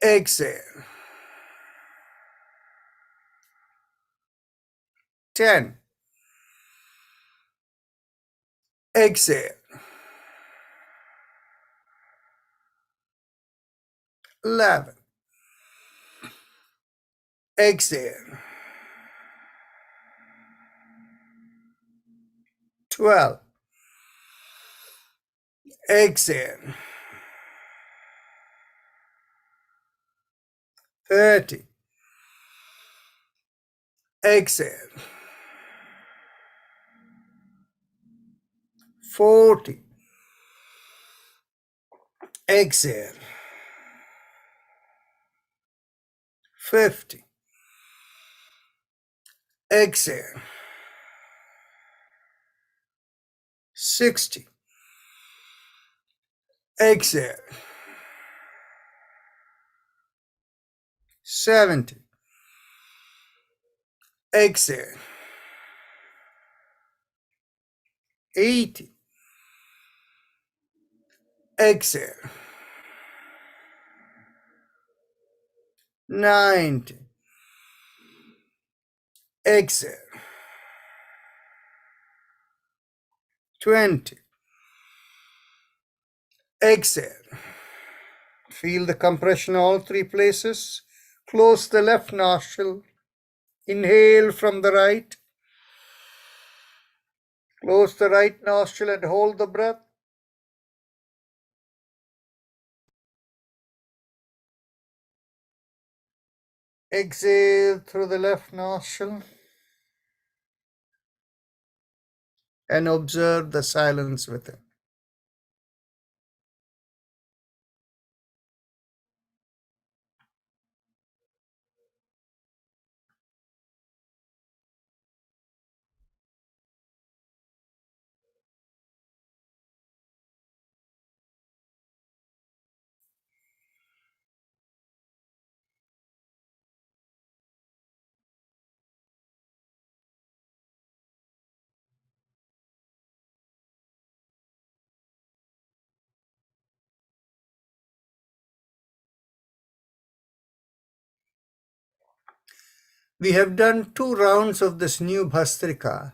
Exhale. 10. Exhale. 11. Exhale. 12. Exhale. 30. Exhale. 40. Exhale. 50. Exhale. 60. Exhale. 70. Exhale. 80. Exhale. 90. Exhale. 20. Exhale. Feel the compression all three places. Close the left nostril. Inhale from the right. Close the right nostril and hold the breath. Exhale through the left nostril and observe the silence within. We have done 2 rounds of this new Bhastrika.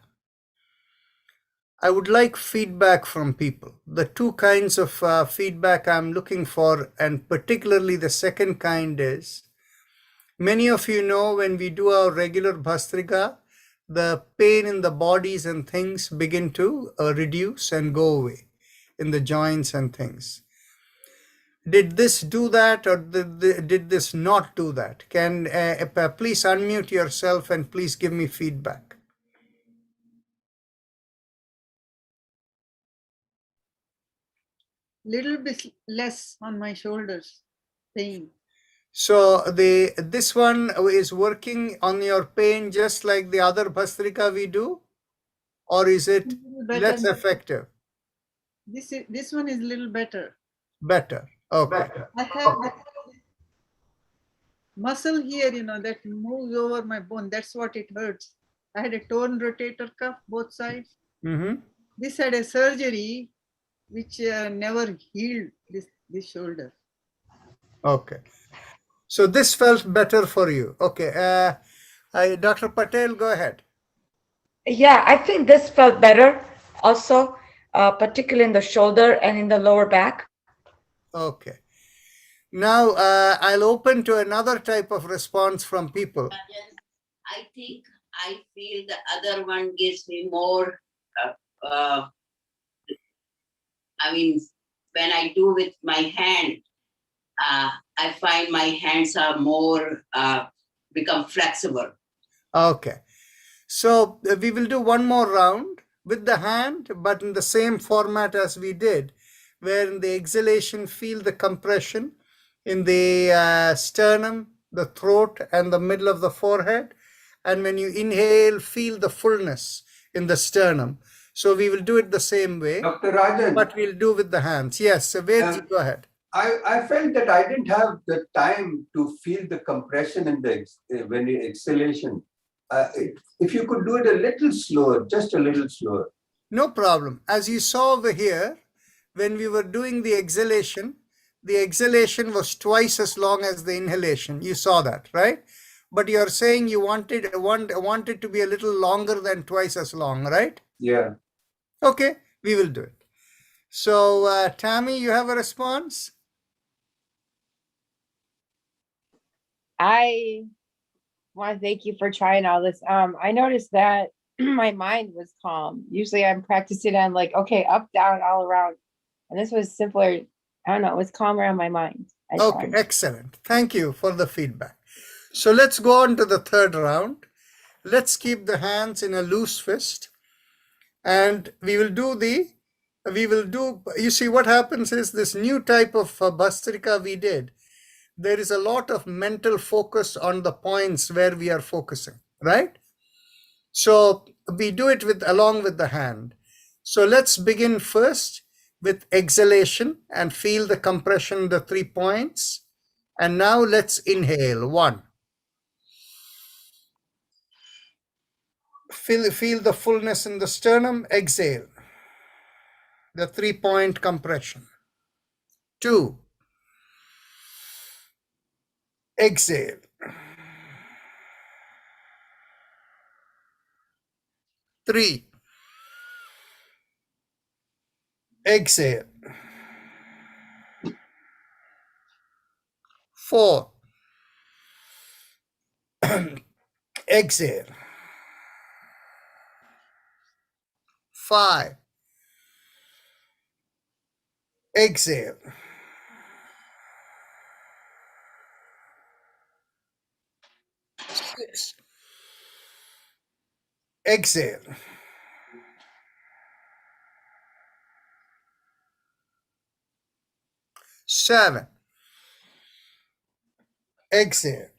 I would like feedback from people. The 2 kinds of feedback I'm looking for, and particularly the second kind is, many of you know when we do our regular Bhastrika, the pain in the bodies and things begin to reduce and go away in the joints and things. Did this do that, or did this not do that? Can please unmute yourself and please give me feedback. Little bit less on my shoulders, pain. So this one is working on your pain just like the other Bhastrika we do, or is it less effective? This one is a little better. Better. Okay. I have muscle here, that moves over my bone. That's what it hurts. I had a torn rotator cuff, both sides. Mm-hmm. This had a surgery which never healed this shoulder. Okay. So this felt better for you. Okay. Dr. Patel, go ahead. Yeah, I think this felt better also, particularly in the shoulder and in the lower back. Okay. Now I'll open to another type of response from people. I think I feel the other one gives me more, when I do with my hand, I find my hands are more, become flexible. Okay. So we will do one more round with the hand, but in the same format as we did, where in the exhalation, feel the compression in the sternum, the throat, and the middle of the forehead. And when you inhale, feel the fullness in the sternum. So we will do it the same way, Dr. Rajan, but we'll do with the hands. Yes, Vedji, go ahead. I felt that I didn't have the time to feel the compression in the when the exhalation. If you could do it a little slower, just a little slower. No problem. As you saw over here, when we were doing the exhalation was twice as long as the inhalation. You saw that, right? But you're saying you want it to be a little longer than twice as long, right? Yeah. Okay, we will do it. So, Tammy, you have a response? I want to thank you for trying all this. I noticed that my mind was calm. Usually I'm practicing on like, okay, up, down, all around. And this was simpler. I don't know, it was calmer on my mind. Okay, excellent. Thank you for the feedback. So let's go on to the third round. Let's keep the hands in a loose fist, and you see what happens is this new type of Bhastrika we did. There is a lot of mental focus on the points where we are focusing, right? So we do it along with the hand. So let's begin first with exhalation and feel the compression, the 3 points. And now let's inhale. 1. Feel the fullness in the sternum. Exhale. The 3-point compression. 2. Exhale. 3. Exhale. 4. Exhale. 5. Exhale. 6. Exhale. 7. Exhale.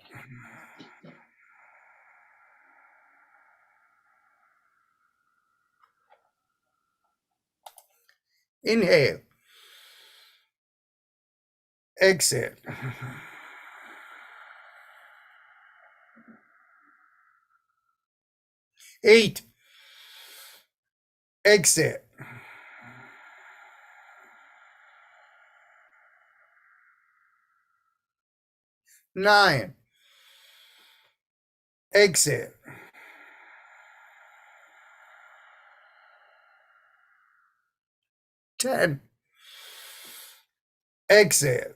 8. Inhale. Exhale. 8. Exhale. 9. Exhale. 10. Exhale.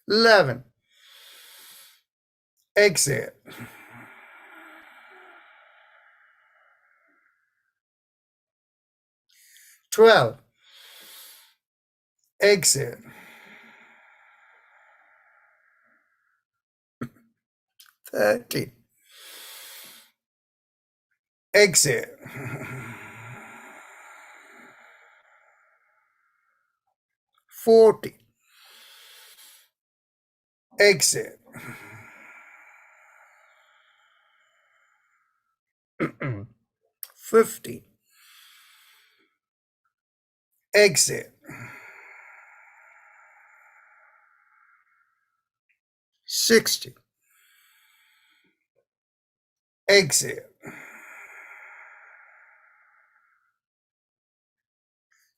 11. Exhale. 12. Exhale. 13. Exhale. 14. Exhale. 15. Exhale. 16. Exhale.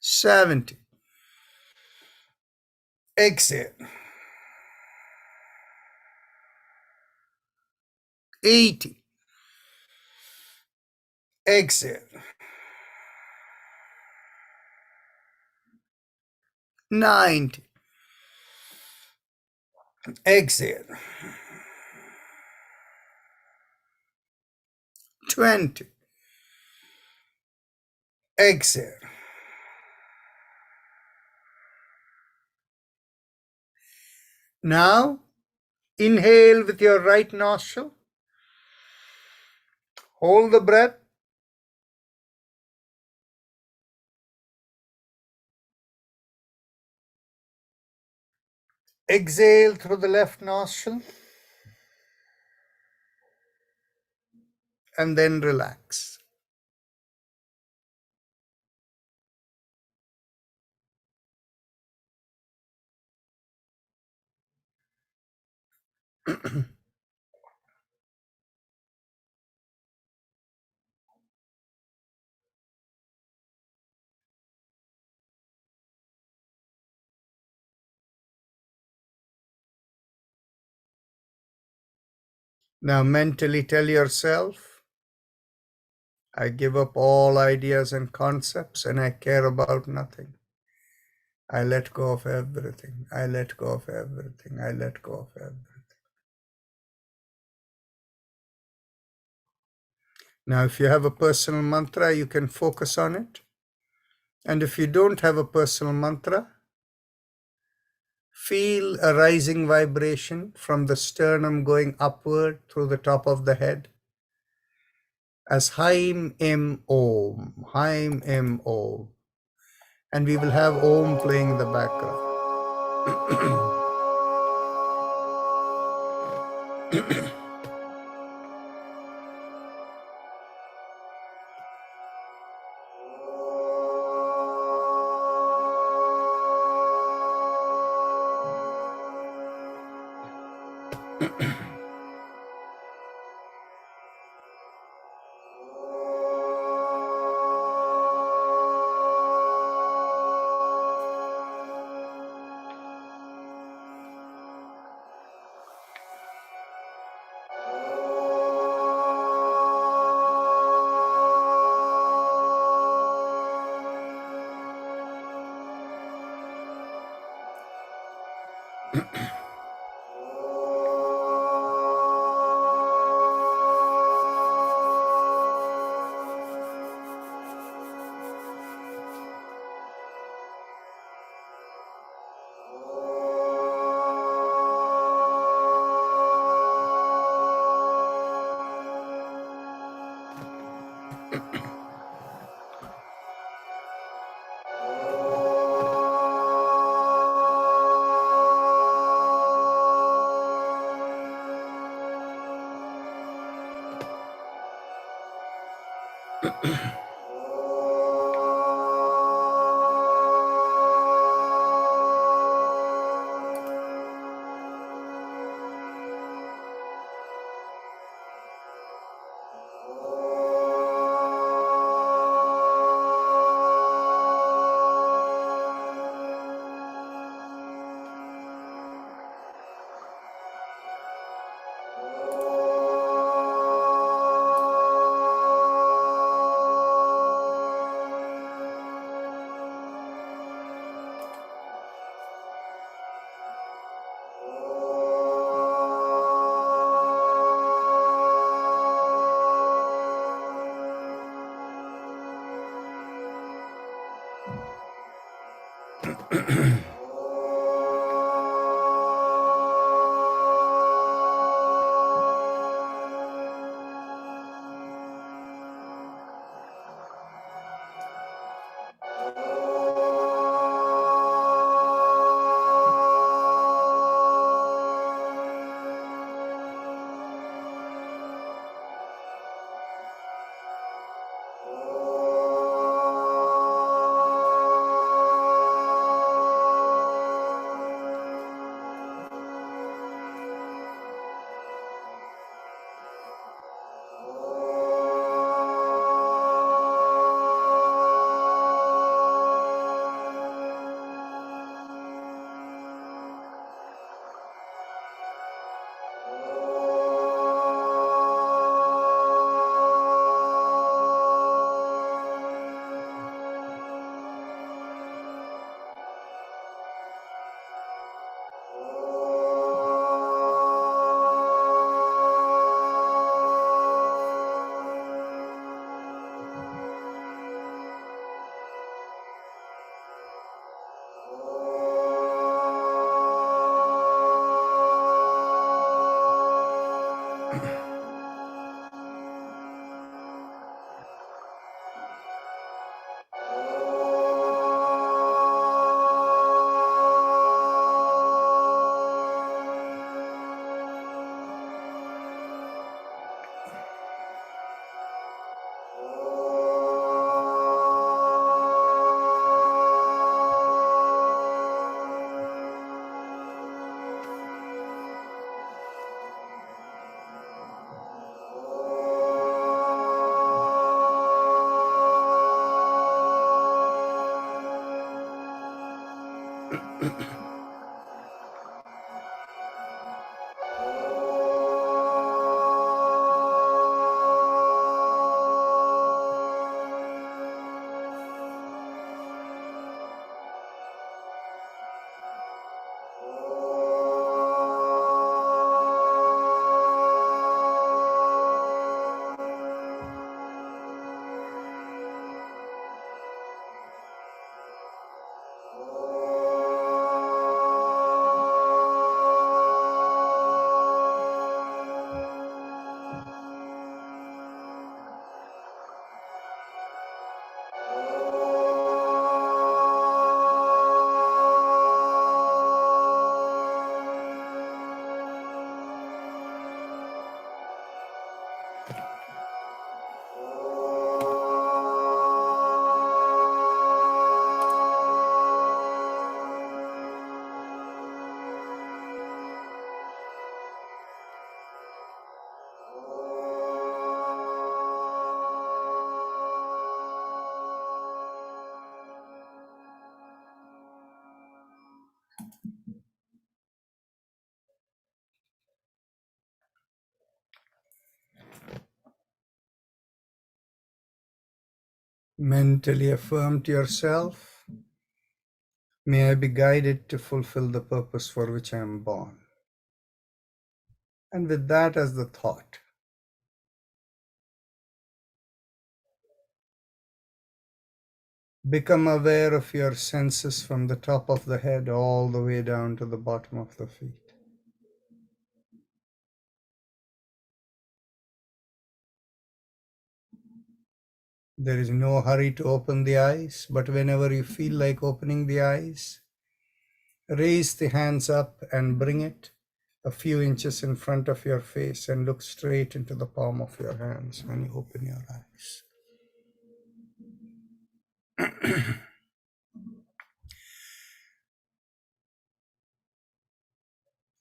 70. Exhale. 80. Exhale. 90. Exhale. 20. Exhale. Now, inhale with your right nostril. Hold the breath. Exhale through the left nostril. And then relax. Now mentally tell yourself, I give up all ideas and concepts and I care about nothing. I let go of everything. I let go of everything. I let go of everything. Now, if you have a personal mantra, you can focus on it. And if you don't have a personal mantra, Feel a rising vibration from the sternum going upward through the top of the head as Haim Im Om, Haim Im Om. And we will have Om playing in the background. Mentally affirm to yourself, may I be guided to fulfill the purpose for which I am born. And with that as the thought, become aware of your senses from the top of the head all the way down to the bottom of the feet. There is no hurry to open the eyes, but whenever you feel like opening the eyes, raise the hands up and bring it a few inches in front of your face and look straight into the palm of your hands when you open your eyes.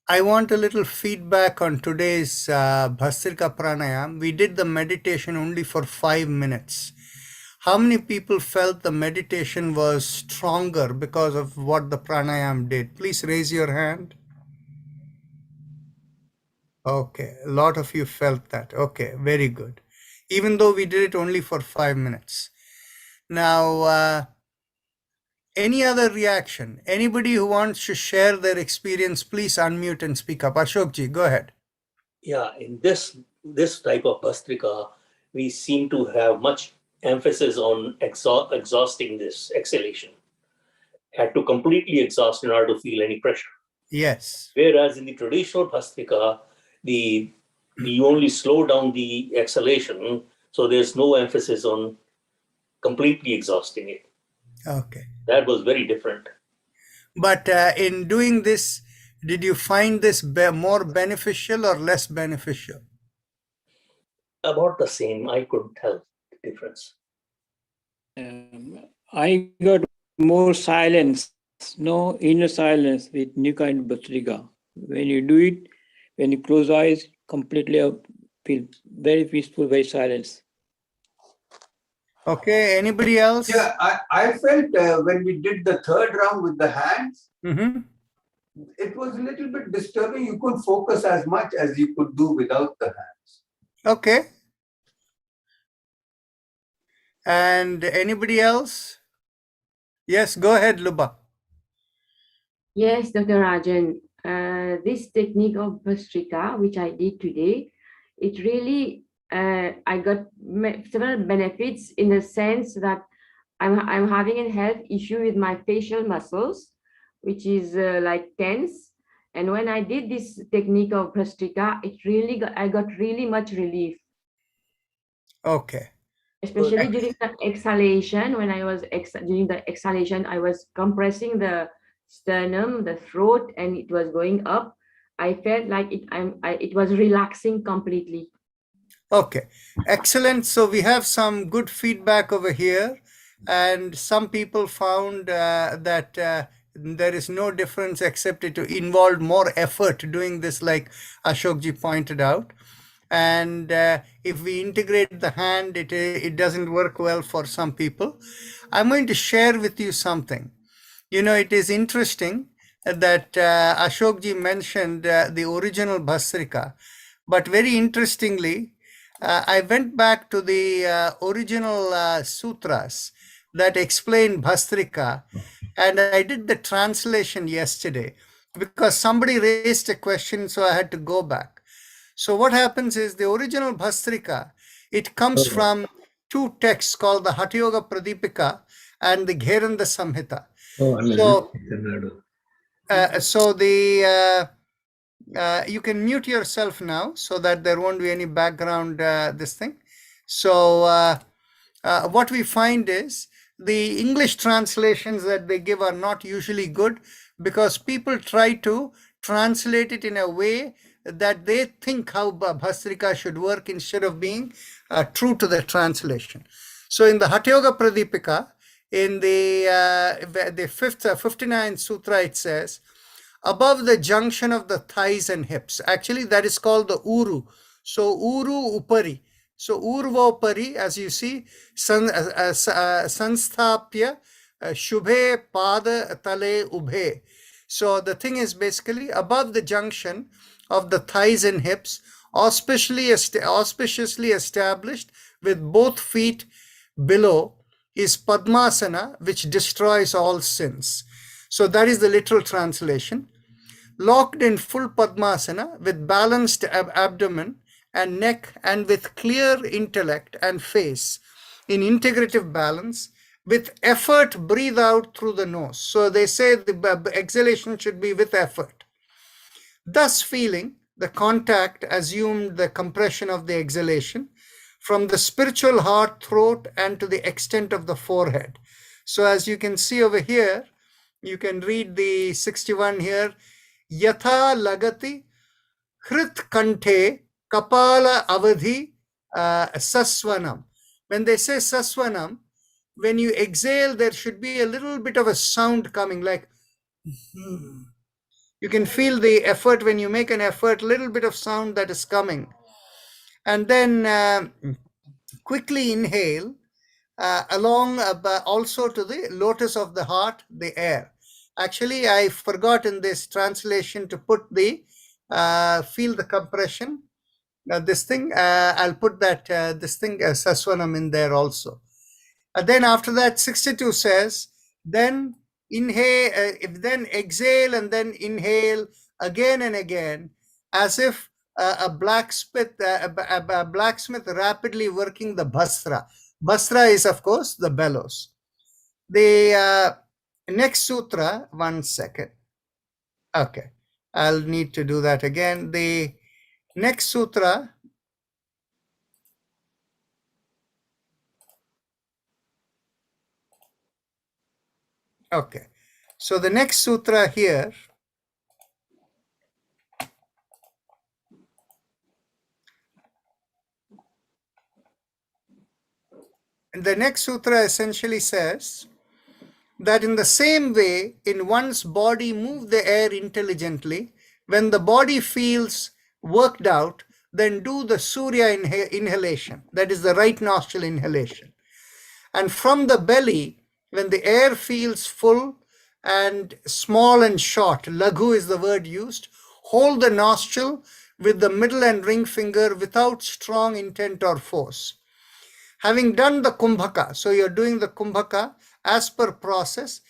I want a little feedback on today's Bhastrika Pranayam. We did the meditation only for 5 minutes. How many people felt the meditation was stronger because of what the pranayam did? Please raise your hand. Okay, a lot of you felt that. Okay, very good. Even though we did it only for 5 minutes. Now, any other reaction? Anybody who wants to share their experience, please unmute and speak up. Ashokji, go ahead. Yeah, in this type of Bhastrika, we seem to have much emphasis on exhausting this exhalation. Had to completely exhaust in order to feel any pressure. Yes. Whereas in the traditional Bhastrika, you only slow down the exhalation, so there's no emphasis on completely exhausting it. Okay. That was very different. But in doing this, did you find this more beneficial or less beneficial? About the same. I couldn't tell the difference. I got more silence, no inner silence with new kind of Bhastrika. When you do it, when you close eyes, completely feel very peaceful, very silence. Okay, anybody else? Yeah, I felt when we did the third round with the hands, it was a little bit disturbing. You couldn't focus as much as you could do without the hands. Okay. And anybody else? Yes, go ahead, Luba. Yes, Dr. Rajan. This technique of Bhastrika, which I did today, it really, I got several benefits in the sense that I'm having a health issue with my facial muscles, which is like tense. And when I did this technique of Bhastrika, I got really much relief. Okay. Especially during the exhalation, when I was during the exhalation, I was compressing the sternum, the throat, and it was going up. I felt like it was relaxing completely. Okay, excellent. So we have some good feedback over here, and some people found that there is no difference except it involved more effort doing this, like Ashokji pointed out. And if we integrate the hand, it doesn't work well for some people. I'm going to share with you something. You know, it is interesting that Ashokji mentioned the original Bhastrika, but very interestingly, I went back to the original sutras that explain Bhastrika, and I did the translation yesterday because somebody raised a question, so I had to go back. So what happens is the original Bhastrika, it comes from two texts called the Hatha Yoga Pradipika and the Gheranda Samhita. So you can mute yourself now so that there won't be any background this thing. So what we find is the English translations that they give are not usually good because people try to translate it in a way that they think how Bhastrika should work instead of being true to the translation. So in the Hatha Yoga Pradipika, in the fifth 59th sutra, it says, above the junction of the thighs and hips. Actually, that is called the Uru. So Uru Upari. So Urvopari, as you see, Sanstapya Shubhe Pada Tale Ubhe. So the thing is basically above the junction of the thighs and hips, auspiciously established with both feet below is Padmasana, which destroys all sins. So that is the literal translation. Locked in full Padmasana with balanced abdomen and neck and with clear intellect and face in integrative balance, with effort breathe out through the nose. So they say the exhalation should be with effort. Thus feeling the contact assumed the compression of the exhalation from the spiritual heart, throat, and to the extent of the forehead. So as you can see over here, you can read the 61 here. Yatha lagati hrit kante kapala avadhi saswanam. When they say saswanam, when you exhale, there should be a little bit of a sound coming, like you can feel the effort when you make an effort, little bit of sound that is coming. And then quickly inhale along also to the lotus of the heart, the air. Actually, I forgot in this translation to put the feel the compression. This thing, I'll put that this thing Saswanam in there also. Then after that, 62 says, then inhale, then exhale and then inhale again and again, as if a blacksmith rapidly working the basra. Basra is, of course, the bellows. The next sutra, one second. Okay, I'll need to do that again. The next sutra. Okay, so the next sutra here. The next sutra essentially says that in the same way, in one's body, move the air intelligently. When the body feels worked out, then do the Surya inhalation, that is the right nostril inhalation. And from the belly, when the air feels full and small and short, laghu is the word used, hold the nostril with the middle and ring finger without strong intent or force. Having done the kumbhaka, so you're doing the kumbhaka as per process,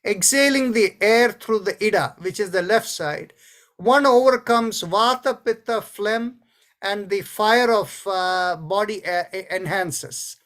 exhaling the air through the ida, which is the left side, one overcomes vata, pitta, phlegm, and the fire of body enhances.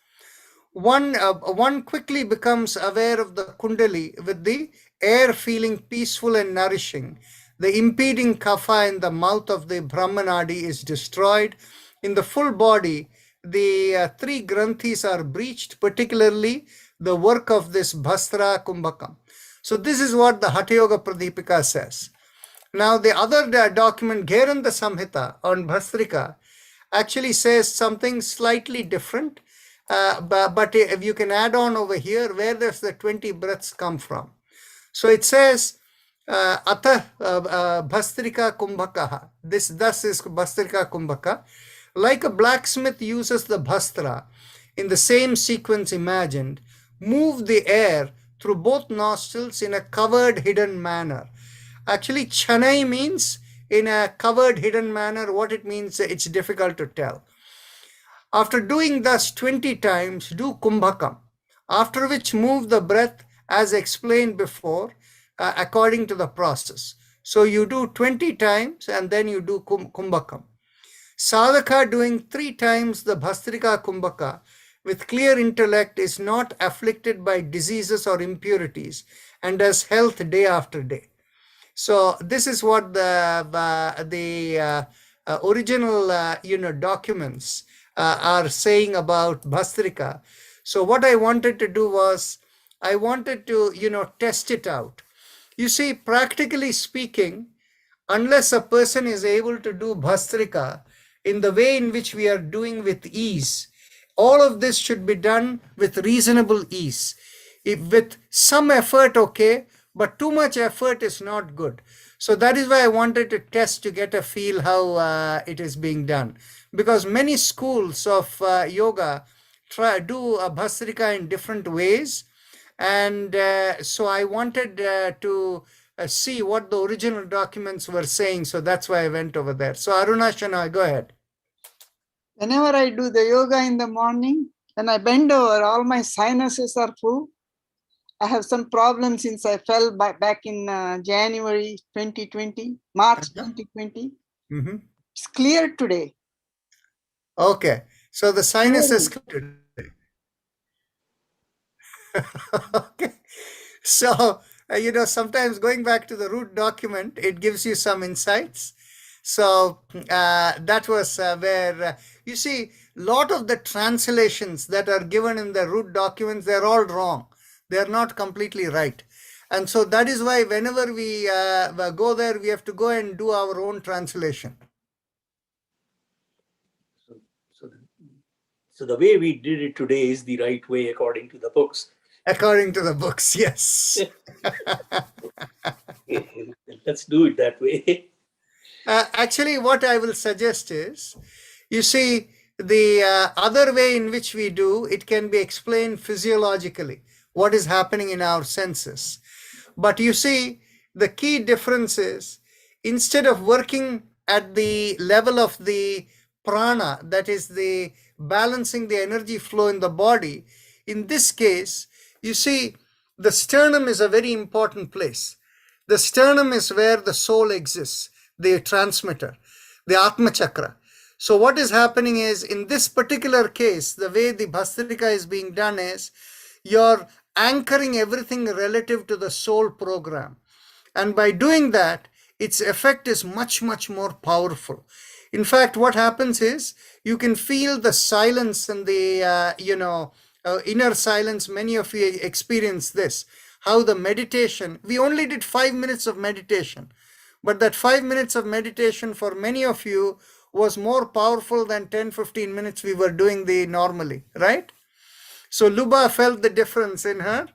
One quickly becomes aware of the kundali with the air feeling peaceful and nourishing. The impeding kapha in the mouth of the Brahmanadi is destroyed. In the full body, the three granthis are breached, particularly the work of this Bhastra Kumbhakam. So this is what the Hatha Yoga Pradipika says. Now the other document, Gheranda Samhita on Bhastrika, actually says something slightly different. But if you can add on over here, where does the 20 breaths come from? So it says, Atha Bhastrika Kumbhakaha. This thus is Bhastrika Kumbhaka. Like a blacksmith uses the bhastra in the same sequence imagined, move the air through both nostrils in a covered, hidden manner. Actually, chanai means in a covered, hidden manner. What it means, it's difficult to tell. After doing thus 20 times, do kumbhakam, after which move the breath as explained before, according to the process. So you do 20 times and then you do kumbhakam. Sadhaka doing 3 times the Bhastrika Kumbhaka with clear intellect is not afflicted by diseases or impurities and has health day after day. So this is what the original documents are saying about Bhastrika. So what I wanted to do was, I wanted to test it out. You see, practically speaking, unless a person is able to do Bhastrika in the way in which we are doing with ease, all of this should be done with reasonable ease. If with some effort, okay, but too much effort is not good. So that is why I wanted to test to get a feel how it is being done. Because many schools of yoga do a Bhastrika in different ways. And so I wanted to see what the original documents were saying. So that's why I went over there. So Aruna Shana, go ahead. Whenever I do the yoga in the morning, When I bend over, all my sinuses are full. I have some problems since I fell back in January 2020, March 2020. It's clear today. Okay. So the sinus is clear. Okay. So, sometimes going back to the root document, it gives you some insights. So that was where, you see, a lot of the translations that are given in the root documents, they're all wrong. They're not completely right. And so that is why whenever we go there, we have to go and do our own translation. So the way we did it today is the right way according to the books. According to the books, yes. Let's do it that way. Actually, what I will suggest is, you see, the other way in which we do, it can be explained physiologically, what is happening in our senses. But you see, the key difference is, instead of working at the level of the prana, that is the balancing the energy flow in the body, in this case, you see, the sternum is a very important place. The sternum is where the soul exists, the transmitter, the Atma Chakra. So what is happening is, in this particular case, the way the Bhastrika is being done is, you're anchoring everything relative to the soul program. And by doing that, its effect is much, much more powerful. In fact, what happens is, you can feel the silence and the, inner silence. Many of you experience this, how the meditation, we only did 5 minutes of meditation, but that 5 minutes of meditation for many of you was more powerful than 10-15 minutes we were doing normally, right? So Luba felt the difference in her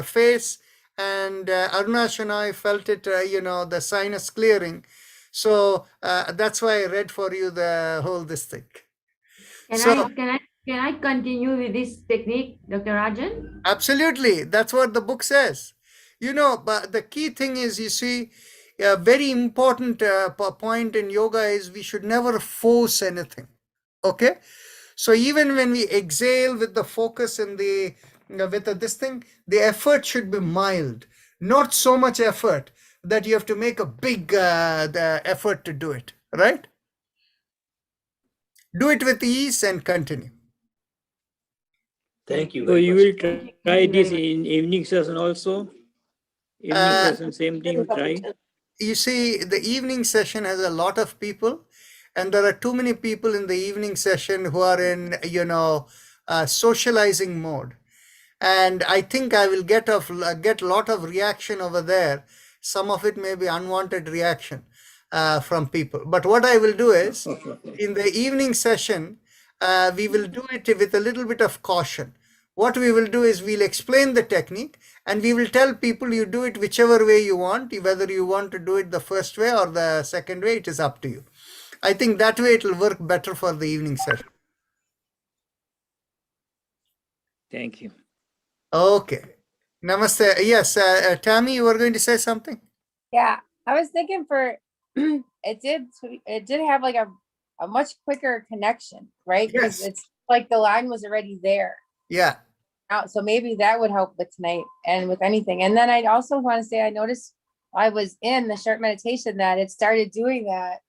face, and Aruna Shanoy felt it, the sinus clearing. So that's why I read for you the whole this thing. Can I continue with this technique, Dr. Rajan? Absolutely. That's what the book says. But the key thing is, you see, a very important point in yoga is we should never force anything. Okay? So even when we exhale with the focus in this thing, the effort should be mild. Not so much effort that you have to make a big the effort to do it. Right? Do it with ease and continue. Thank you. So you will try this in evening session also? Evening session, same thing, try? You see, the evening session has a lot of people, and there are too many people in the evening session who are in, socializing mode. And I think I will get a lot of reaction over there. Some of it may be unwanted reaction from people. But what I will do is, in the evening session, we will do it with a little bit of caution. What we will do is, we'll explain the technique, and we will tell people, you do it whichever way you want, whether you want to do it the first way or the second way, it is up to you. I think that way it will work better for the evening session. Thank you. Okay. Namaste. Yes, Tammy, you were going to say something? Yeah, I was thinking it did have like a much quicker connection, right? Because it's like the line was already there. Yeah. So maybe that would help with tonight and with anything. And then I'd also want to say, I noticed I was in the short meditation that it started doing that.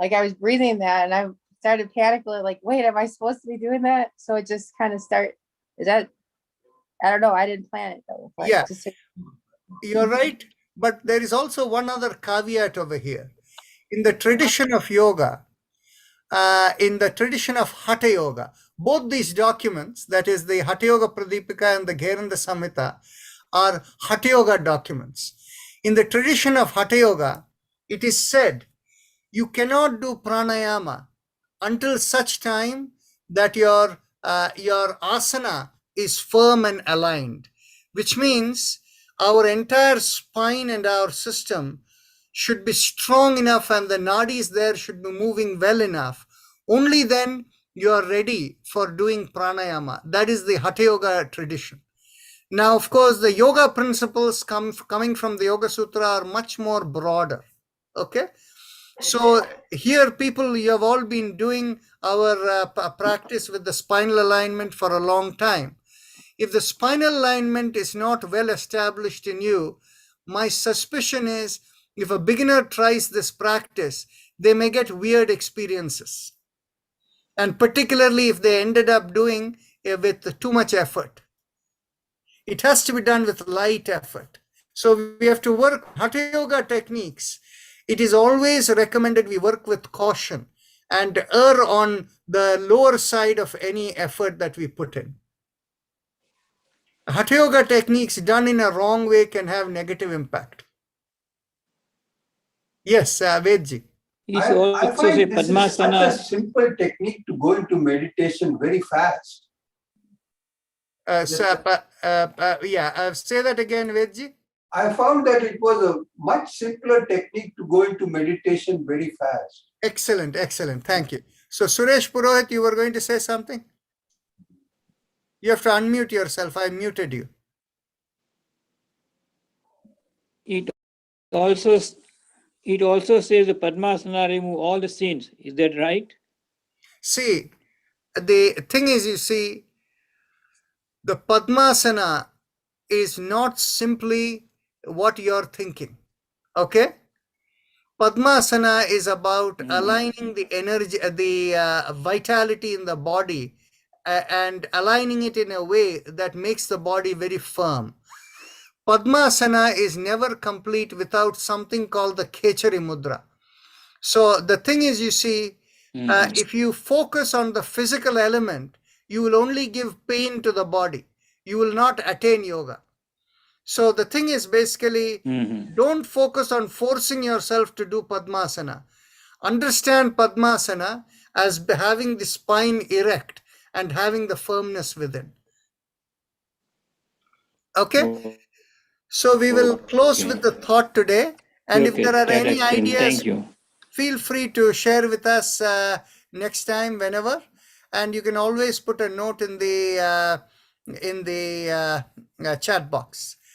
Like I was breathing that, and I started panicking, like, wait, am I supposed to be doing that? So it just kind of I don't know. I didn't plan it though. Yeah, you're right. But there is also one other caveat over here. In the tradition of yoga, in the tradition of Hatha Yoga, both these documents, that is the Hatha Yoga Pradipika and the Gheranda Samhita, are Hatha Yoga documents. In the tradition of Hatha Yoga, it is said, you cannot do pranayama until such time that your asana is firm and aligned, which means our entire spine and our system should be strong enough, and the nadis there should be moving well enough. Only then you are ready for doing pranayama. That is the Hatha Yoga tradition. Now, of course, the yoga principles coming from the Yoga Sutra are much more broader. Okay? So here, people, you have all been doing our practice with the spinal alignment for a long time. If the spinal alignment is not well established in you, my suspicion is if a beginner tries this practice, they may get weird experiences. And particularly if they ended up doing it with too much effort. It has to be done with light effort. So we have to work Hatha Yoga techniques. It is always recommended we work with caution and err on the lower side of any effort that we put in. Hatha Yoga techniques done in a wrong way can have negative impact. Yes, Vedji. I find this is such a simple technique to go into meditation very fast. Say that again, Vedji. I found that it was a much simpler technique to go into meditation very fast. Excellent, excellent. Thank you. So, Suresh Purohit, you were going to say something? You have to unmute yourself. I muted you. It also says the Padmasana remove all the sins. Is that right? See, the thing is, you see, the Padmasana is not simply what you're thinking. Okay? Padmasana is about aligning the energy, the vitality in the body and aligning it in a way that makes the body very firm. Padmasana is never complete without something called the Khechari Mudra. So the thing is, you see, if you focus on the physical element, you will only give pain to the body. You will not attain yoga. So the thing is basically, don't focus on forcing yourself to do Padmasana. Understand Padmasana as having the spine erect and having the firmness within. Okay? So we will close with the thought today. And if there are any ideas, feel free to share with us next time, whenever. And you can always put a note in the chat box.